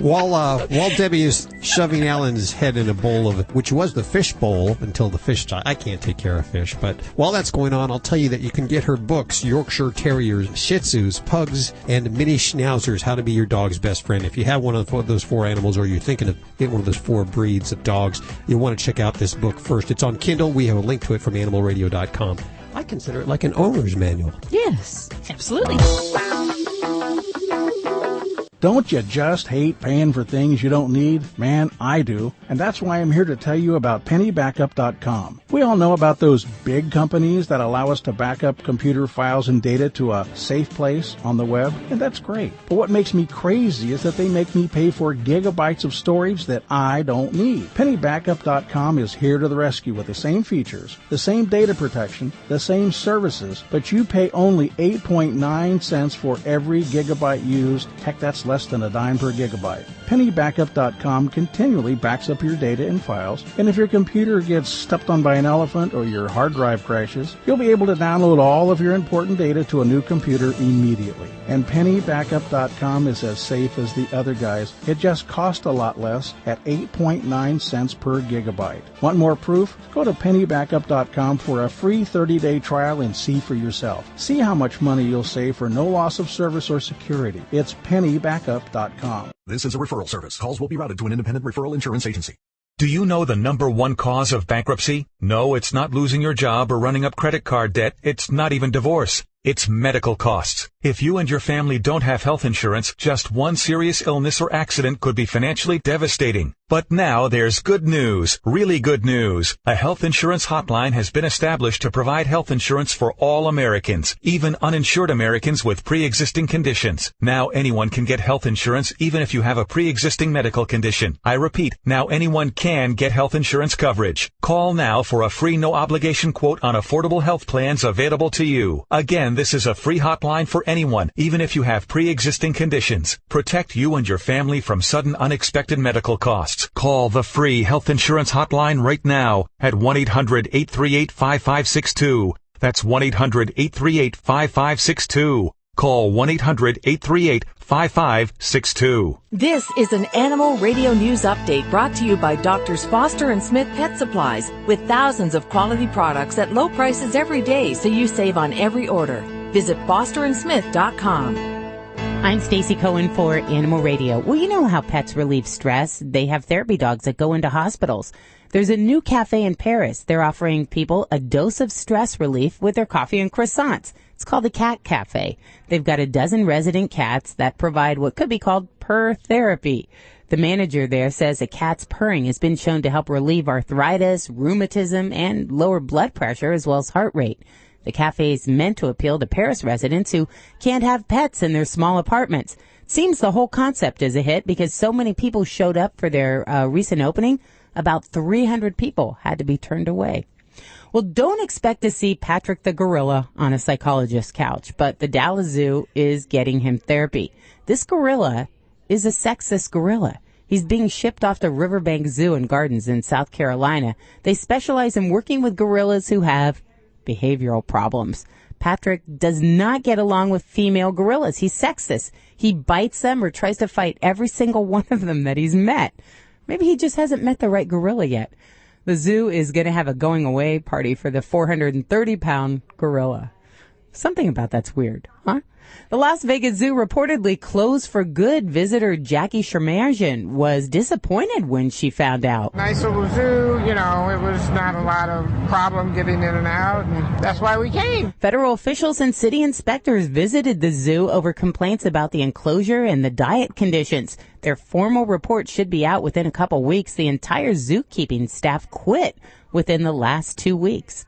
While Debbie is shoving Alan's head in a bowl of, which was the fish bowl until the fish died. I can't take care of fish, but while that's going on, I'll tell you that you can get her books, Yorkshire Terriers, Shih Tzus, Pugs, and Mini Schnauzers, How to Be Your Dog's Best Friend. If you have one of those 4 animals, or you're thinking of getting one of those 4 breeds of dogs, you'll want to check out this book first. It's on Kindle. We have a link to it from animalradio.com. I consider it like an owner's manual. Yes, absolutely. Don't you just hate paying for things you don't need? Man, I do. And that's why I'm here to tell you about PennyBackup.com. We all know about those big companies that allow us to back up computer files and data to a safe place on the web, and that's great. But what makes me crazy is that they make me pay for gigabytes of storage that I don't need. PennyBackup.com is here to the rescue with the same features, the same data protection, the same services, but you pay only 8.9 cents for every gigabyte used. Heck, that's less than a dime per gigabyte. PennyBackup.com continually backs up your data and files, and if your computer gets stepped on by an elephant or your hard drive crashes, you'll be able to download all of your important data to a new computer immediately. And PennyBackup.com is as safe as the other guys. It just costs a lot less at 8.9 cents per gigabyte. Want more proof? Go to PennyBackup.com for a free 30-day trial and see for yourself. See how much money you'll save for no loss of service or security. It's PennyBackup.com. This is a referral service. Calls will be routed to an independent referral insurance agency. Do you know the #1 cause of bankruptcy? No, it's not losing your job or running up credit card debt. It's not even divorce. It's medical costs. If you and your family don't have health insurance, just one serious illness or accident could be financially devastating. But now there's good news, really good news. A health insurance hotline has been established to provide health insurance for all Americans, even uninsured Americans with pre-existing conditions. Now anyone can get health insurance even if you have a pre-existing medical condition. I repeat, now anyone can get health insurance coverage. Call now for a free no-obligation quote on affordable health plans available to you. Again, this is a free hotline for anyone, even if you have pre-existing conditions. Protect you and your family from sudden unexpected medical costs. Call the free health insurance hotline right now at 1-800-838-5562. That's 1-800-838-5562. Call 1-800-838-5562. This is an Animal Radio News Update brought to you by Doctors Foster and Smith Pet Supplies, with thousands of quality products at low prices every day, so you save on every order. Visit fosterandsmith.com. I'm Stacy Cohen for Animal Radio. Well, you know how pets relieve stress. They have therapy dogs that go into hospitals. There's a new cafe in Paris. They're offering people a dose of stress relief with their coffee and croissants. It's called the Cat Cafe. They've got a dozen resident cats that provide what could be called purr therapy. The manager there says a cat's purring has been shown to help relieve arthritis, rheumatism, and lower blood pressure as well as heart rate. The cafe is meant to appeal to Paris residents who can't have pets in their small apartments. Seems the whole concept is a hit because so many people showed up for their recent opening. About 300 people had to be turned away. Well, don't expect to see Patrick the gorilla on a psychologist's couch, but the Dallas Zoo is getting him therapy. This gorilla is a sexist gorilla. He's being shipped off to Riverbank Zoo and Gardens in South Carolina. They specialize in working with gorillas who have behavioral problems. Patrick does not get along with female gorillas. He's sexist. He bites them or tries to fight every single one of them that he's met. Maybe he just hasn't met the right gorilla yet. The zoo is going to have a going away party for the 430-pound gorilla. Something about that's weird, huh? The Las Vegas Zoo reportedly closed for good. Visitor Jackie Shermasian was disappointed when she found out. Nice little zoo, it was not a lot of problem getting in and out, and that's why we came. Federal officials and city inspectors visited the zoo over complaints about the enclosure and the diet conditions. Their formal report should be out within a couple weeks. The entire zookeeping staff quit within the last 2 weeks.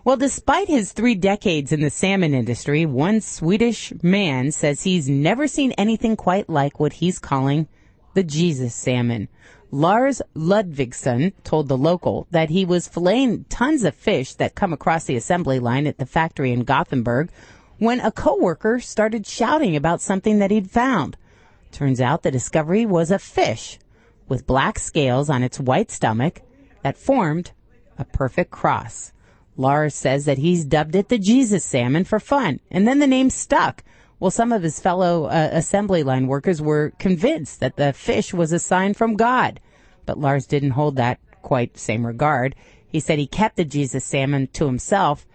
Well, despite his 3 decades in the salmon industry, one Swedish man says he's never seen anything quite like what he's calling the Jesus salmon. Lars Ludvigsson told the local that he was filleting tons of fish that come across the assembly line at the factory in Gothenburg when a coworker started shouting about something that he'd found. Turns out the discovery was a fish with black scales on its white stomach that formed a perfect cross. Lars says that he's dubbed it the Jesus salmon for fun, and then the name stuck. Well, some of his fellow assembly line workers were convinced that the fish was a sign from God, but Lars didn't hold that quite same regard. He said he kept the Jesus salmon to himself,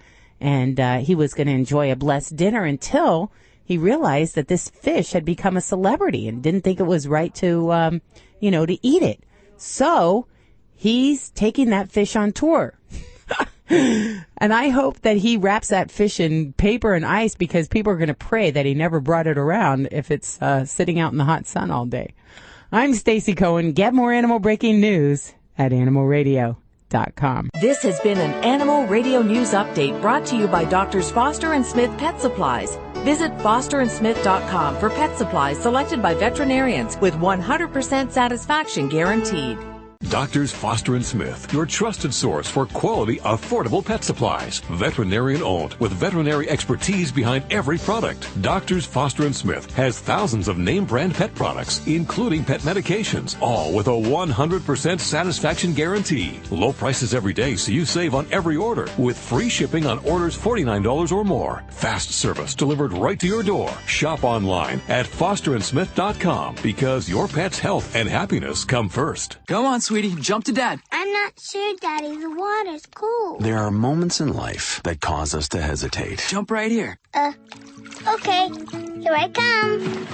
and he was going to enjoy a blessed dinner until he realized that this fish had become a celebrity and didn't think it was right to, to eat it. So he's taking that fish on tour. And I hope that he wraps that fish in paper and ice because people are going to pray that he never brought it around if it's sitting out in the hot sun all day. I'm Stacy Cohen. Get more animal breaking news at animalradio.com. This has been an Animal Radio News Update brought to you by Doctors Foster and Smith Pet Supplies. Visit fosterandsmith.com for pet supplies selected by veterinarians with 100% satisfaction guaranteed. Doctors Foster and Smith, your trusted source for quality, affordable pet supplies. Veterinarian owned with veterinary expertise behind every product. Doctors Foster and Smith has thousands of name brand pet products, including pet medications, all with a 100% satisfaction guarantee. Low prices every day so you save on every order with free shipping on orders $49 or more. Fast service delivered right to your door. Shop online at fosterandsmith.com because your pet's health and happiness come first. Come on, sweetie, jump to Dad. I'm not sure, Daddy. The water's cool. There are moments in life that cause us to hesitate. Jump right here. Okay. Here I come.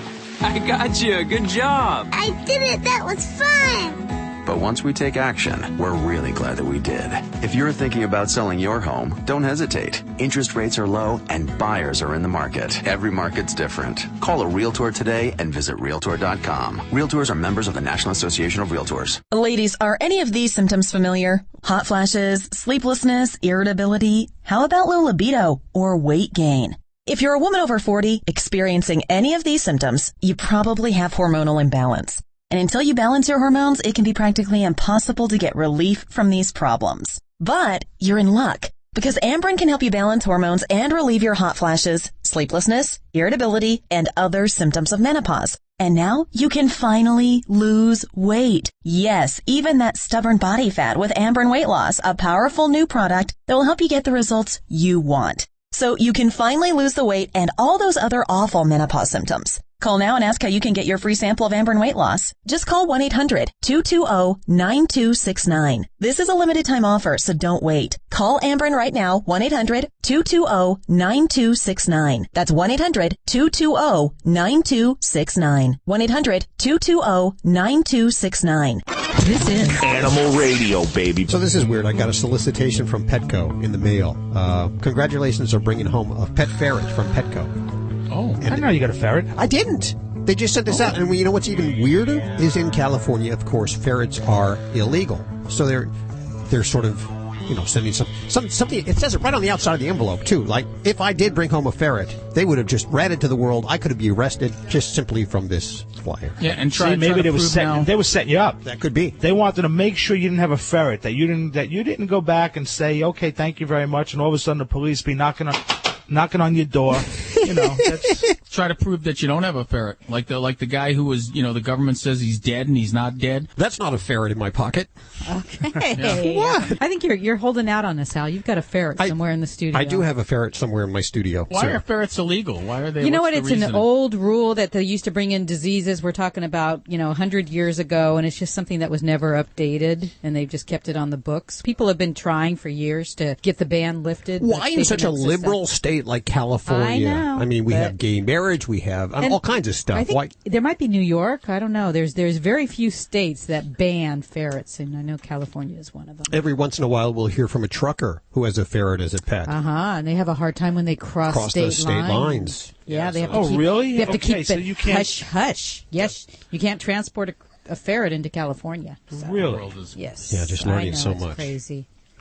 I got you. Good job. I did it. That was fun. But once we take action, we're really glad that we did. If you're thinking about selling your home, don't hesitate. Interest rates are low and buyers are in the market. Every market's different. Call a Realtor today and visit Realtor.com. Realtors are members of the National Association of Realtors. Ladies, are any of these symptoms familiar? Hot flashes, sleeplessness, irritability? How about low libido or weight gain? If you're a woman over 40 experiencing any of these symptoms, you probably have hormonal imbalance. And until you balance your hormones, it can be practically impossible to get relief from these problems. But you're in luck, because Amberen can help you balance hormones and relieve your hot flashes, sleeplessness, irritability, and other symptoms of menopause. And now you can finally lose weight. Yes, even that stubborn body fat with Amberen Weight Loss, a powerful new product that will help you get the results you want. so you can finally lose the weight and all those other awful menopause symptoms. Call now and ask how you can get your free sample of Amberen weight loss. Just call 1-800-220-9269. This is a limited time offer, so don't wait. Call Amberen right now, 1-800-220-9269. That's 1-800-220-9269. 1-800-220-9269. This is Animal Radio, baby. So this is weird. I got a solicitation from Petco in the mail. Congratulations on bringing home a pet ferret from Petco. Oh, I didn't know you got a ferret. I didn't. They just sent this out. And you know what's even weirder is in California, of course, ferrets are illegal. So they're sort of, sending something. It says it right on the outside of the envelope, too. Like, if I did bring home a ferret, they would have just ratted to the world. I could be arrested just simply from this flyer. Yeah, and maybe they were setting you up. That could be. They wanted to make sure you didn't have a ferret, that you didn't go back and say, okay, thank you very much, and all of a sudden the police be knocking on your door. Try to prove that you don't have a ferret, like the guy who was, the government says he's dead and he's not dead. That's not a ferret in my pocket. Okay. What? I think you're holding out on us, Al. You've got a ferret somewhere in the studio. I do have a ferret somewhere in my studio. Why are ferrets illegal? Why are they? You know what? It's an old rule that they used to bring in diseases. We're talking about 100 years ago, and it's just something that was never updated, and they've just kept it on the books. People have been trying for years to get the ban lifted. Why in such a liberal state like California? I know. I mean, we have gay marriage, we have all kinds of stuff. I think there might be New York. I don't know. There's very few states that ban ferrets, and I know California is one of them. Every once in a while, we'll hear from a trucker who has a ferret as a pet. And they have a hard time when they cross those state lines. Yeah, they have to keep. Really? They have to keep so it you can't... hush. Yes, you can't transport a ferret into California. So. Really? Yes. Yeah, just learning so much.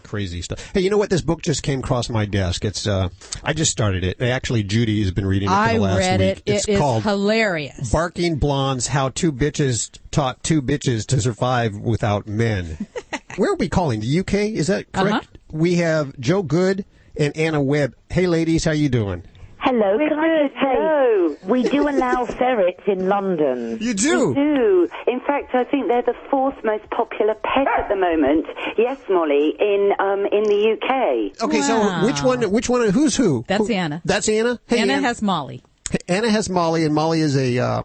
Crazy stuff. Hey, you know what? This book just came across my desk. It's I just started it. Actually, Judy has been reading it for the last week. I read it. It's called hilarious. Barking Blondes: How Two Bitches Taught Two Bitches to Survive Without Men. Where are we calling? The UK? Is that correct? We have Jo Good and Anna Webb. Hey, ladies, how you doing? Hello. Can I just say, we do allow ferrets in London. You do? We do. In fact, I think they're the fourth most popular pet at the moment. Yes, Molly, in the UK. Okay, so which one, who's who? That's Anna. That's Anna? Hey, Anna has Molly. Anna has Molly, and Molly is like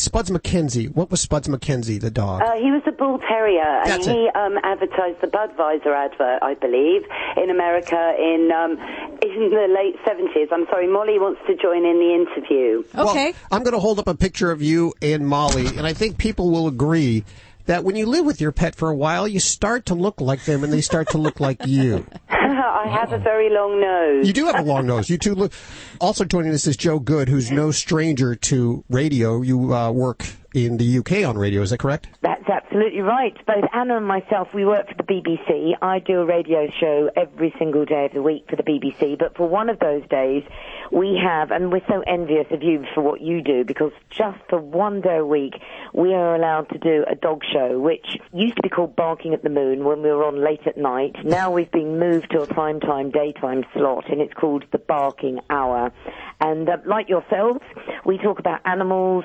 Spuds McKenzie. What was Spuds McKenzie, the dog? He was a bull terrier, and he advertised the Budweiser advert, I believe, in America in the late 70s. I'm sorry, Molly wants to join in the interview. Okay. Well, I'm going to hold up a picture of you and Molly, and I think people will agree that when you live with your pet for a while, you start to look like them, and they start to look like you. I have a very long nose. You do have a long nose. You two look. Also joining us is Jo Good, who's no stranger to radio. You work in the UK on radio, is that correct? That's absolutely right. Both Anna and myself, we work for the BBC. I do a radio show every single day of the week for the BBC, but for one of those days, we have, and we're so envious of you for what you do, because just for one day a week, we are allowed to do a dog show, which used to be called Barking at the Moon when we were on late at night. Now we've been moved to a primetime daytime slot, and it's called the Barking Hour. And like yourselves, we talk about animals.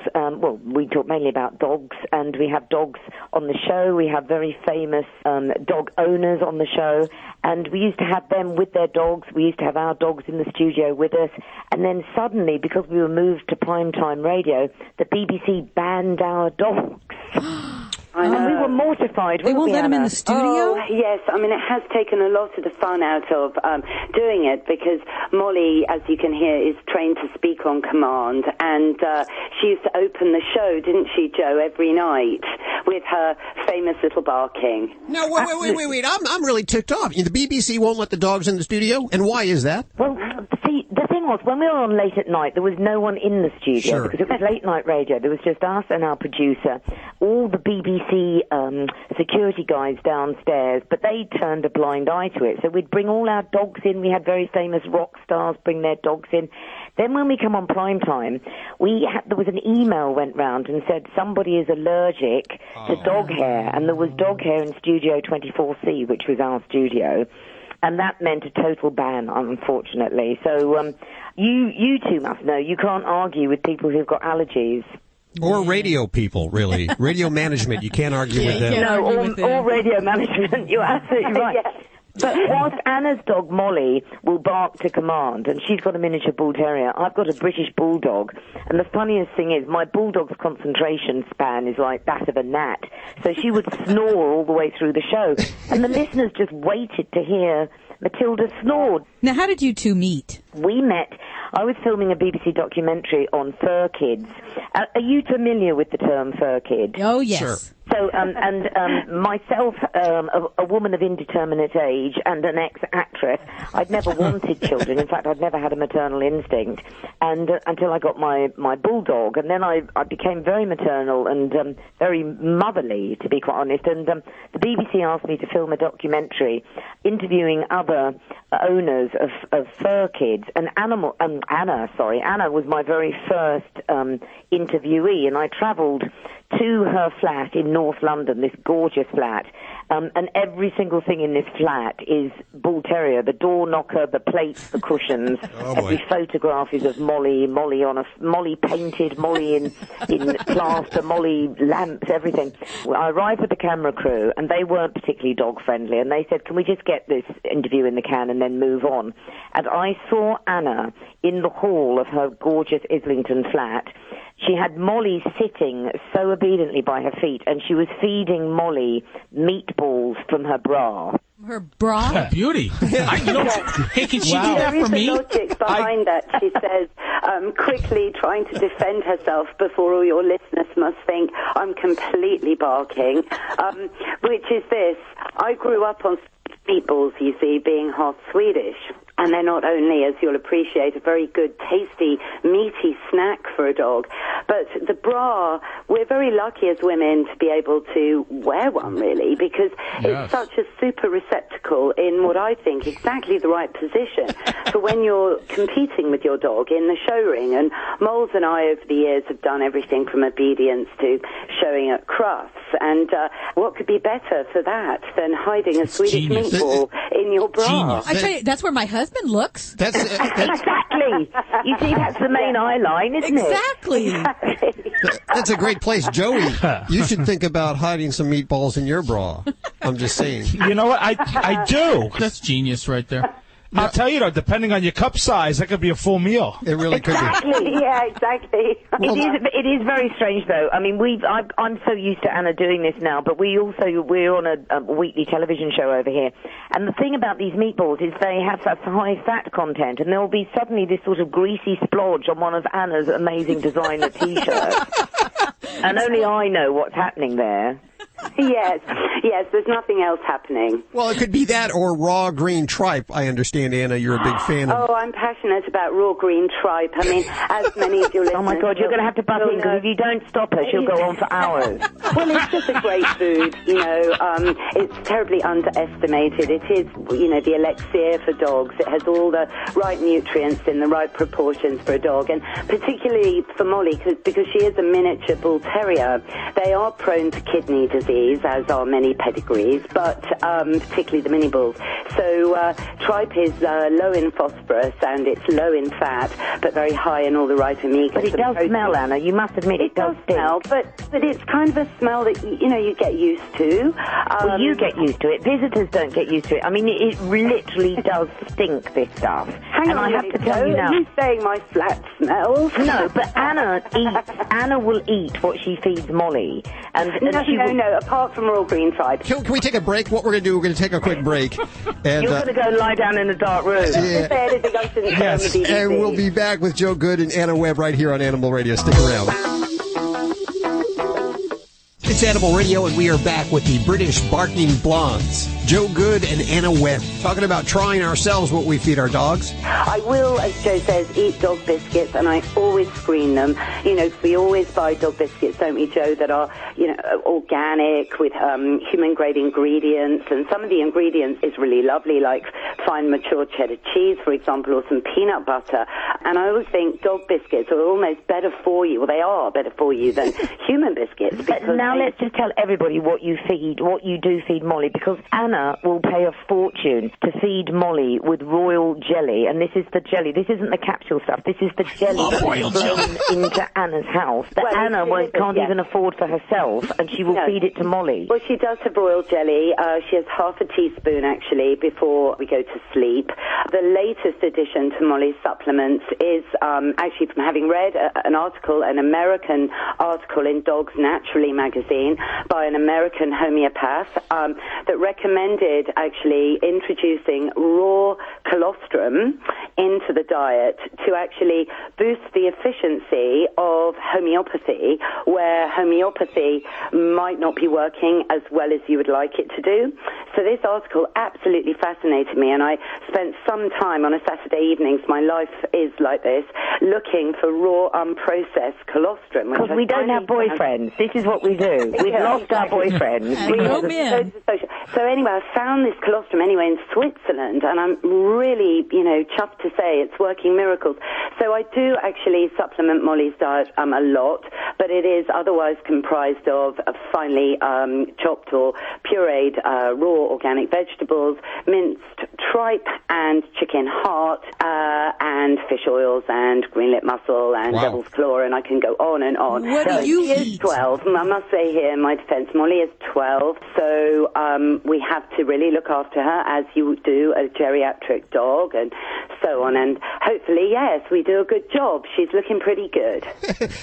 We talk mainly about dogs, and we have dogs on the show. We have very famous dog owners on the show, and we used to have them with their dogs. We used to have our dogs in the studio with us, and then suddenly, because we were moved to primetime radio, the BBC banned our dogs. I know. And we were mortified. They won't let them in the studio? Oh, yes. I mean, it has taken a lot of the fun out of doing it, because Molly, as you can hear, is trained to speak on command, and she used to open the show, didn't she, Jo, every night with her famous little barking. No, wait. I'm really ticked off. The BBC won't let the dogs in the studio, and why is that? Well, see, the thing was, when we were on late at night, there was no one in the studio, because it was late night radio. There was just us and our producer, all the BBC security guys downstairs, but they turned a blind eye to it. So we'd bring all our dogs in. We had very famous rock stars bring their dogs in. Then when we come on prime time, there was an email went round and said somebody is allergic to dog hair, and there was dog hair in Studio 24C, which was our studio. And that meant a total ban, unfortunately. So you two must know, you can't argue with people who've got allergies. Or radio people, really. Radio management, you can't argue with them. No, or radio management, you're absolutely right. But whilst Anna's dog, Molly, will bark to command, and she's got a miniature bull terrier, I've got a British bulldog. And the funniest thing is, my bulldog's concentration span is like that of a gnat. So she would snore all the way through the show. And the listeners just waited to hear Matilda snore. Now, how did you two meet? We met. I was filming a BBC documentary on fur kids. Are you familiar with the term fur kid? Oh, yes. Sure. So, myself, a woman of indeterminate age and an ex-actress, I'd never wanted children. In fact, I'd never had a maternal instinct, and until I got my bulldog, and then I became very maternal and very motherly, to be quite honest. And the BBC asked me to film a documentary interviewing other owners of fur kids, and Anna was my very first interviewee, and I travelled to her flat in North London, this gorgeous flat, and every single thing in this flat is bull terrier. The door knocker, the plates, the cushions. Every photograph is of Molly painted, Molly in plaster, Molly lamps, everything. Well, I arrived with the camera crew, and they weren't particularly dog friendly, and they said, "Can we just get this interview in the can and then move on?" And I saw Anna in the hall of her gorgeous Islington flat. She had Molly sitting so obediently by her feet, and she was feeding Molly meatballs from her bra. Her bra? Oh, beauty. Hey, can she do that for me? There is a logic behind that. She says, quickly trying to defend herself before all your listeners must think I'm completely barking, which is this. I grew up on meatballs, you see, being half Swedish. And they're not only, as you'll appreciate, a very good, tasty, meaty snack for a dog, but the bra, we're very lucky as women to be able to wear one, really, because it's such a super receptacle in what I think exactly the right position for when you're competing with your dog in the show ring. And Moles and I, over the years, have done everything from obedience to showing at crufts. And what could be better for that than hiding a Swedish meatball in your bra? I tell you, that's where my husband looks. That's exactly. You see, that's the main eye line, isn't it? Exactly. That's a great place, Joey. You should think about hiding some meatballs in your bra. I'm just saying. You know what? I do. That's genius right there. I'll tell you, though, depending on your cup size, that could be a full meal. It really could be. Yeah, exactly. It is very strange, though. I mean, I'm so used to Anna doing this now, but we're on a weekly television show over here. And the thing about these meatballs is they have a high fat content, and there'll be suddenly this sort of greasy splodge on one of Anna's amazing designer T-shirts. And only I know what's happening there. Yes, there's nothing else happening. Well, it could be that or raw green tripe. I understand, Anna, you're a big fan of. Oh, I'm passionate about raw green tripe. I mean, as many of your listeners... Oh, my God, you're going to have to butt in, because if you don't stop her, she'll go on for hours. Well, it's just a great food, you know. It's terribly underestimated. It is, you know, the elixir for dogs. It has all the right nutrients in the right proportions for a dog, and particularly for Molly, because she is a miniature bull terrier. They are prone to kidney disease, as are many pedigrees, but particularly the mini bulls. So tripe is low in phosphorus and it's low in fat, but very high in all the right omegas. But it does smell, Anna. You must admit it does smell. But it's kind of a smell that you get used to. Well, you get used to it. Visitors don't get used to it. I mean, it literally does stink, this stuff. Hang on, I have to tell you now. Are you saying my flat smells? No, but Anna will eat what she feeds Molly. No, apart from raw green tripe. Can we take a break? What we're going to do, we're going to take a quick break. And, you're going to go lie down in a dark room. Yeah. Yes, and we'll be back with Jo Good and Anna Webb right here on Animal Radio. Stick around. It's Animal Radio, and we are back with the British Barking Blondes, Jo Good and Anna Webb, talking about trying ourselves what we feed our dogs. I will, as Jo says, eat dog biscuits, and I always screen them. You know, we always buy dog biscuits, don't we, Jo, that are, you know, organic with human-grade ingredients, and some of the ingredients is really lovely, like fine mature cheddar cheese, for example, or some peanut butter. And I always think dog biscuits are almost better for you, well, they are better for you than human biscuits. But now let's just tell everybody what you do feed Molly, because Anna will pay a fortune to feed Molly with royal jelly, and this is the jelly. This isn't the capsule stuff. This is the jelly that's thrown into Anna's house that Anna can't even afford for herself, and she will feed it to Molly. Well, she does have royal jelly. She has half a teaspoon, actually, before we go to sleep. The latest addition to Molly's supplements is actually from having read an American article in Dogs Naturally magazine by an American homeopath that recommended actually introducing raw colostrum into the diet to actually boost the efficiency of homeopathy, where homeopathy might not be working as well as you would like it to do. So this article absolutely fascinated me, and I spent some time on a Saturday evenings, my life is like this, looking for raw unprocessed colostrum. Because we don't have boyfriends. This is what we do. We've lost our boyfriends. So anyway, I found this colostrum anyway in Switzerland, and I'm really, chuffed to say it's working miracles. So I do actually supplement Molly's diet a lot, but it is otherwise comprised of finely chopped or pureed raw organic vegetables, minced tripe and chicken heart, and fish oils and green-lip mussel and devil's claw, and I can go on and on. What do you eat? 12. I must say here in my defense, Molly is 12, so we have to really look after her as you do a geriatric dog and so on, and hopefully, yes, we do a good job. She's looking pretty good.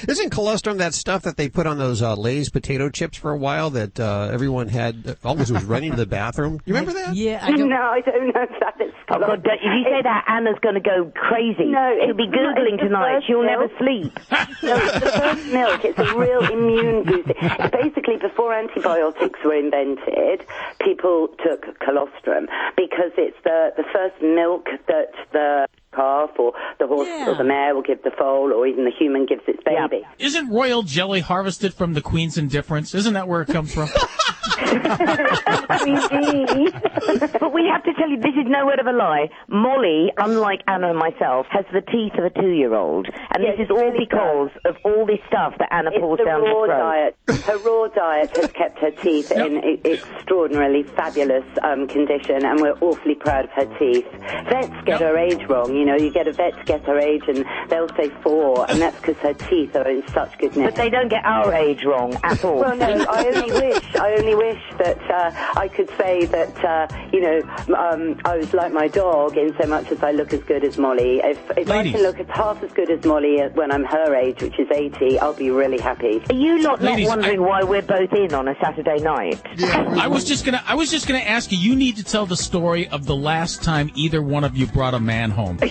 Isn't colostrum that stuff that they put on those Lay's potato chips for a while that everyone had, always was running to the bathroom? You remember that? Yeah, I don't. No, I don't know if that is. Oh, God, if you say that, Anna's going to go crazy. No, she'll be Googling tonight. She'll never sleep. No, it's the first milk. It's a real immune booster. It's basically, before antibiotics were invented, people took colostrum because it's the first milk that the calf or the horse or the mare will give the foal, or even the human gives its baby. Yeah. Isn't royal jelly harvested from the Queen's Indifference? Isn't that where it comes from? But we have to tell you, this is no word of a lie. Molly, unlike Anna and myself, has the teeth of a 2-year-old. And this is all because of all this stuff that Anna pours down her throat. Diet. Her raw diet has kept her teeth in extraordinarily fabulous condition, and we're awfully proud of her teeth. Vets get her age wrong. You get a vet to get her age, and they'll say 4, and that's because her teeth are in such good nick. But they don't get our age wrong at all. Well, no, I only wish that I could say that, I was like my dog in so much as I look as good as Molly. If I can look half as good as Molly when I'm her age, which is 80, I'll be really happy. Are you not wondering why we're both in on a Saturday night? Yeah. I was just gonna ask you. You need to tell the story of the last time either one of you brought a man home. Do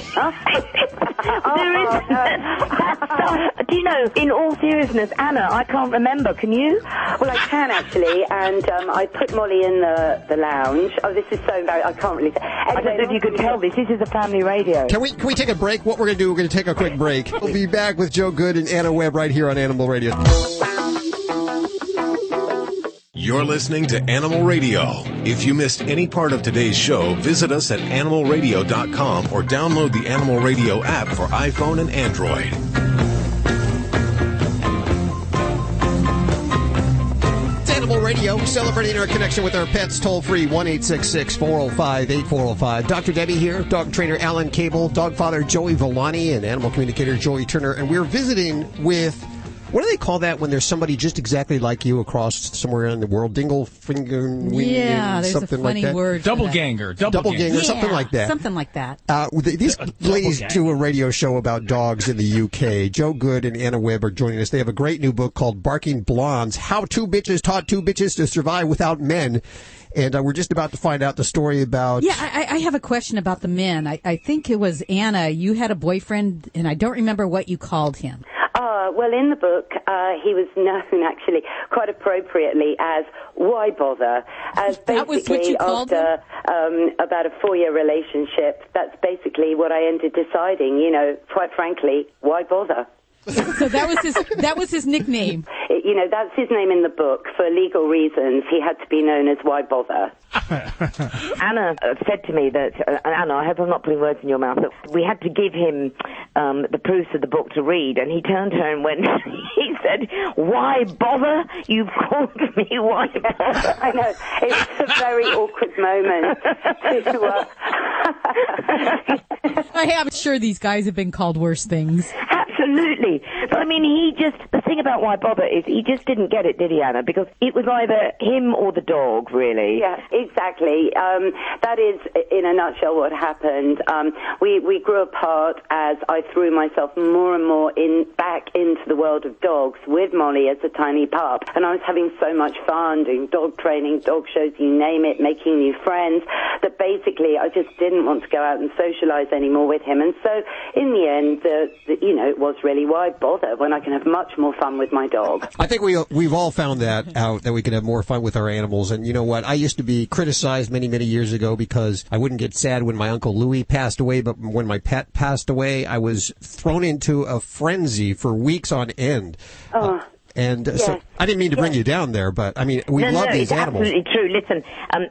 you know, in all seriousness, Anna, I can't remember. Can you? Well, I can actually, and I put Molly in the lounge. Oh, this is so embarrassing. I can't really say. Anyway, I don't know if you could tell this. This is a family radio. Can we take a break? What we're going to do, we're going to take a quick break. We'll be back with Jo Good and Anna Webb right here on Animal Radio. You're listening to Animal Radio. If you missed any part of today's show, visit us at animalradio.com or download the Animal Radio app for iPhone and Android. It's Animal Radio, celebrating our connection with our pets, toll-free, 1-866-405-8405. Dr. Debbie here, dog trainer Alan Cable, Dogfather Joey Villani, and animal communicator Joey Turner, and we're visiting with... What do they call that when there's somebody just exactly like you across somewhere in the world? Dingle, finger, there's something a funny like that? word. Doppelganger. Doppelganger, something like that. Something like that. These ladies do a radio show about dogs in the UK. Jo Good and Anna Webb are joining us. They have a great new book called Barking Blondes, How Two Bitches Taught Two Bitches to Survive Without Men. And we're just about to find out the story about... Yeah, I have a question about the men. I think it was Anna. You had a boyfriend, and I don't remember what you called him. Well, in the book, he was known, actually, quite appropriately as Why Bother? As that was what you called him? About a 4-year relationship, that's basically what I ended deciding, quite frankly, why bother? So that was his nickname. That's his name in the book. For legal reasons, he had to be known as Why Bother. Anna said to me that, Anna, I hope I'm not putting words in your mouth, that we had to give him the proofs of the book to read, and he turned to her and went, he said, "Why bother? You've called me why bother?" I know. It was a very awkward moment. I'm sure these guys have been called worse things. Absolutely. But I mean, the thing about why bother is he just didn't get it, did he, Anna? Because it was either him or the dog, really. Yeah, exactly. That is, in a nutshell, what happened. We grew apart as I threw myself more and more back into the world of dogs with Molly as a tiny pup. And I was having so much fun doing dog training, dog shows, you name it, making new friends, that basically I just didn't want to go out and socialize anymore with him. And so in the end, it was really, why bother when I can have much more fun with my dog? I think we've all found that out, that we can have more fun with our animals. And you know what? I used to be criticized many, many years ago because I wouldn't get sad when my Uncle Louie passed away, but when my pet passed away, I was thrown into a frenzy for weeks on end. So I didn't mean to bring you down there, but I mean, we love these animals. Absolutely true. Listen,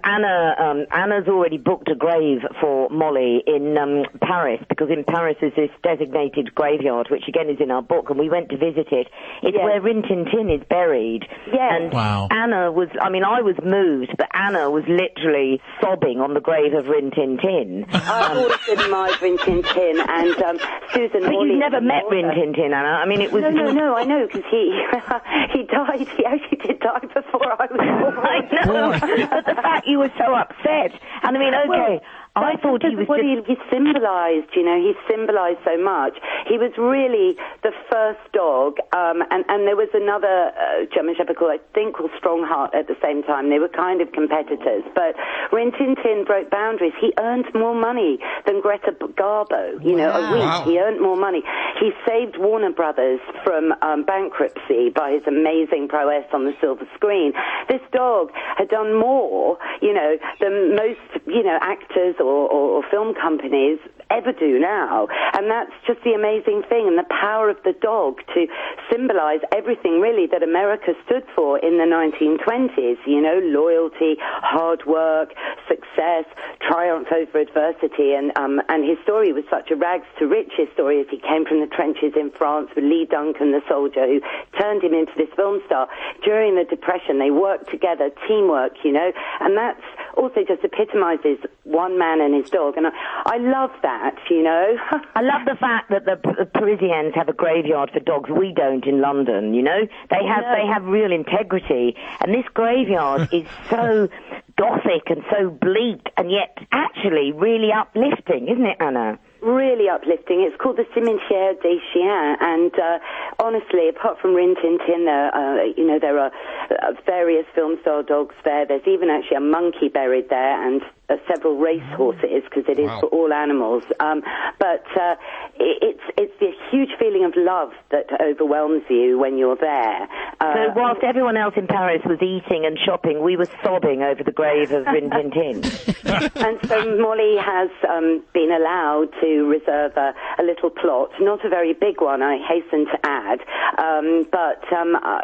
Anna's already booked a grave for Molly in Paris, because in Paris is this designated graveyard, which again is in our book, and we went to visit it. It's where Rin Tin Tin is buried. Yes. And Anna was, I was moved, but Anna was literally sobbing on the grave of Rin Tin Tin. I've always admired Rin Tin Tin, and Susan. But you've never met Rin Tin Tin, Anna. I mean, it was no, I know, because he died. He actually did die before I was born. I know. But the fact you were so upset. And I mean, okay. I thought he was he symbolised, he symbolised so much. He was really the first dog, and there was another German Shepherd called Strongheart at the same time. They were kind of competitors, but Rin Tin Tin broke boundaries. He earned more money than Greta Garbo, a week. Wow. He earned more money. He saved Warner Brothers from bankruptcy by his amazing prowess on the silver screen. This dog had done more, than most, actors or film companies ever do now. And that's just the amazing thing, and the power of the dog to symbolize everything really that America stood for in the 1920s, loyalty, hard work, success, triumph over adversity. And his story was such a rags to riches story as he came from the trenches in France with Lee Duncan, the soldier, who turned him into this film star. During the Depression, they worked together, teamwork, and that's also just epitomizes one man and his dog. And I love that. I love the fact that the Parisians have a graveyard for dogs. We don't in London, They have real integrity. And this graveyard is so gothic and so bleak, and yet actually really uplifting, isn't it, Anna? Really uplifting. It's called the Cimetière des Chiens, and honestly, apart from Rin Tin Tin, there are various film star dogs there. There's even actually a monkey buried there, and several race horses, because it is for all animals. But it's the huge feeling of love that overwhelms you when you're there. So whilst everyone else in Paris was eating and shopping, we were sobbing over the grave of Rin Tin Tin. And so Molly has been allowed to reserve a little plot, not a very big one, I hasten to add. But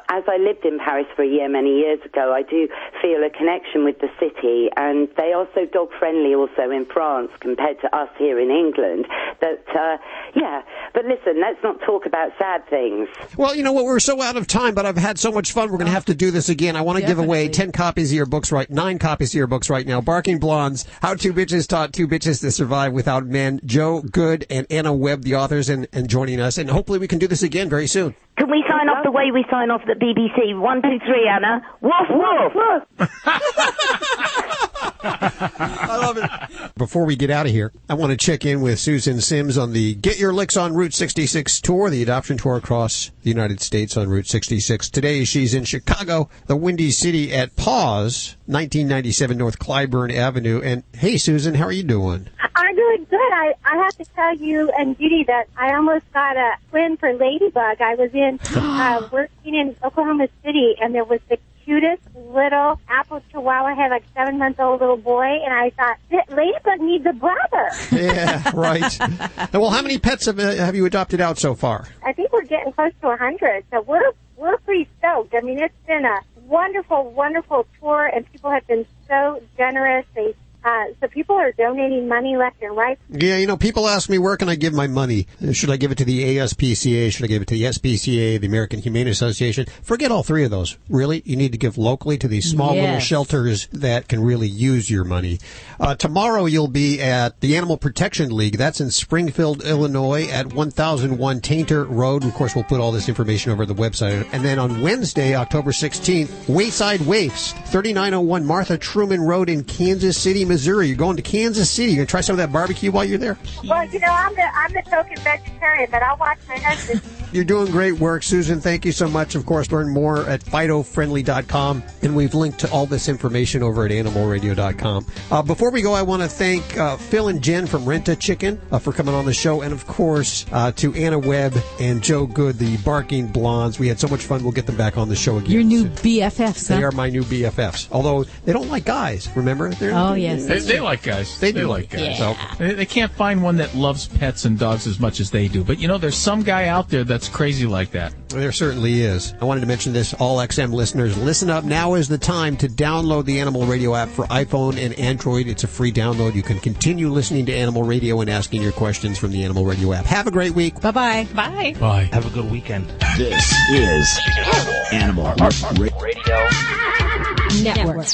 as I lived in Paris for a year many years ago, I do feel a connection with the city, and they are so dog-friendly also in France compared to us here in England. That, but listen, let's not talk about sad things. Well, you know what, we're so out of time, but I've had so much fun, we're going to have to do this again. I want to give away 9 copies of your books right now. Barking Blondes, How Two Bitches Taught Two Bitches to Survive Without Men. Jo Good and Anna Webb, the authors, and joining us. And hopefully we can do this again very soon. Can we sign off the way we sign off at the BBC? 1, 2, 3, Anna. Woof, woof. I love it. Before we get out of here, I want to check in with Susan Sims on the Get Your Licks on Route 66 tour, the adoption tour across the United States on Route 66. Today she's in Chicago, the Windy City at Paws, 1997 North Clybourne Avenue. And hey, Susan, how are you doing? I'm doing good. I have to tell you and Judy that I almost got a twin for Ladybug. I was in working in Oklahoma City, and there was the cutest little apple chihuahua, had like 7-month-old little boy, and I thought, Ladybug needs a brother. Yeah, right. Well, how many pets have you adopted out so far? I think we're getting close to 100, so we're pretty stoked. I mean, it's been a wonderful, wonderful tour, and people have been so generous donating money left and right. Yeah, people ask me, where can I give my money? Should I give it to the ASPCA? Should I give it to the SPCA, the American Humane Association? Forget all three of those. Really, you need to give locally to these small little shelters that can really use your money. Tomorrow you'll be at the Animal Protection League. That's in Springfield, Illinois at 1001 Tainter Road. And of course, we'll put all this information over the website. And then on Wednesday, October 16th, Wayside Waifs, 3901 Martha Truman Road in Kansas City, Missouri. You're going to Kansas City. You're going to try some of that barbecue while you're there? Well, I'm the token vegetarian, but I'll watch my husband. You're doing great work, Susan. Thank you so much. Of course, learn more at phytofriendly.com, and we've linked to all this information over at animalradio.com. Before we go, I want to thank Phil and Jenn from Rent a Chicken for coming on the show, and of course to Anna Webb and Jo Good, the Barking Blondes. We had so much fun. We'll get them back on the show again. Your new BFFs. They are my new BFFs. Although they don't like guys. Remember? Yes, they like guys. They do like guys. Yeah. So. They can't find one that loves pets and dogs as much as they do. But there's some guy out there that's crazy like that. There certainly is. I wanted to mention this, all XM listeners. Listen up. Now is the time to download the Animal Radio app for iPhone and Android. It's a free download. You can continue listening to Animal Radio and asking your questions from the Animal Radio app. Have a great week. Bye-bye. Bye. Bye. Have a good weekend. This is Animal Radio Network.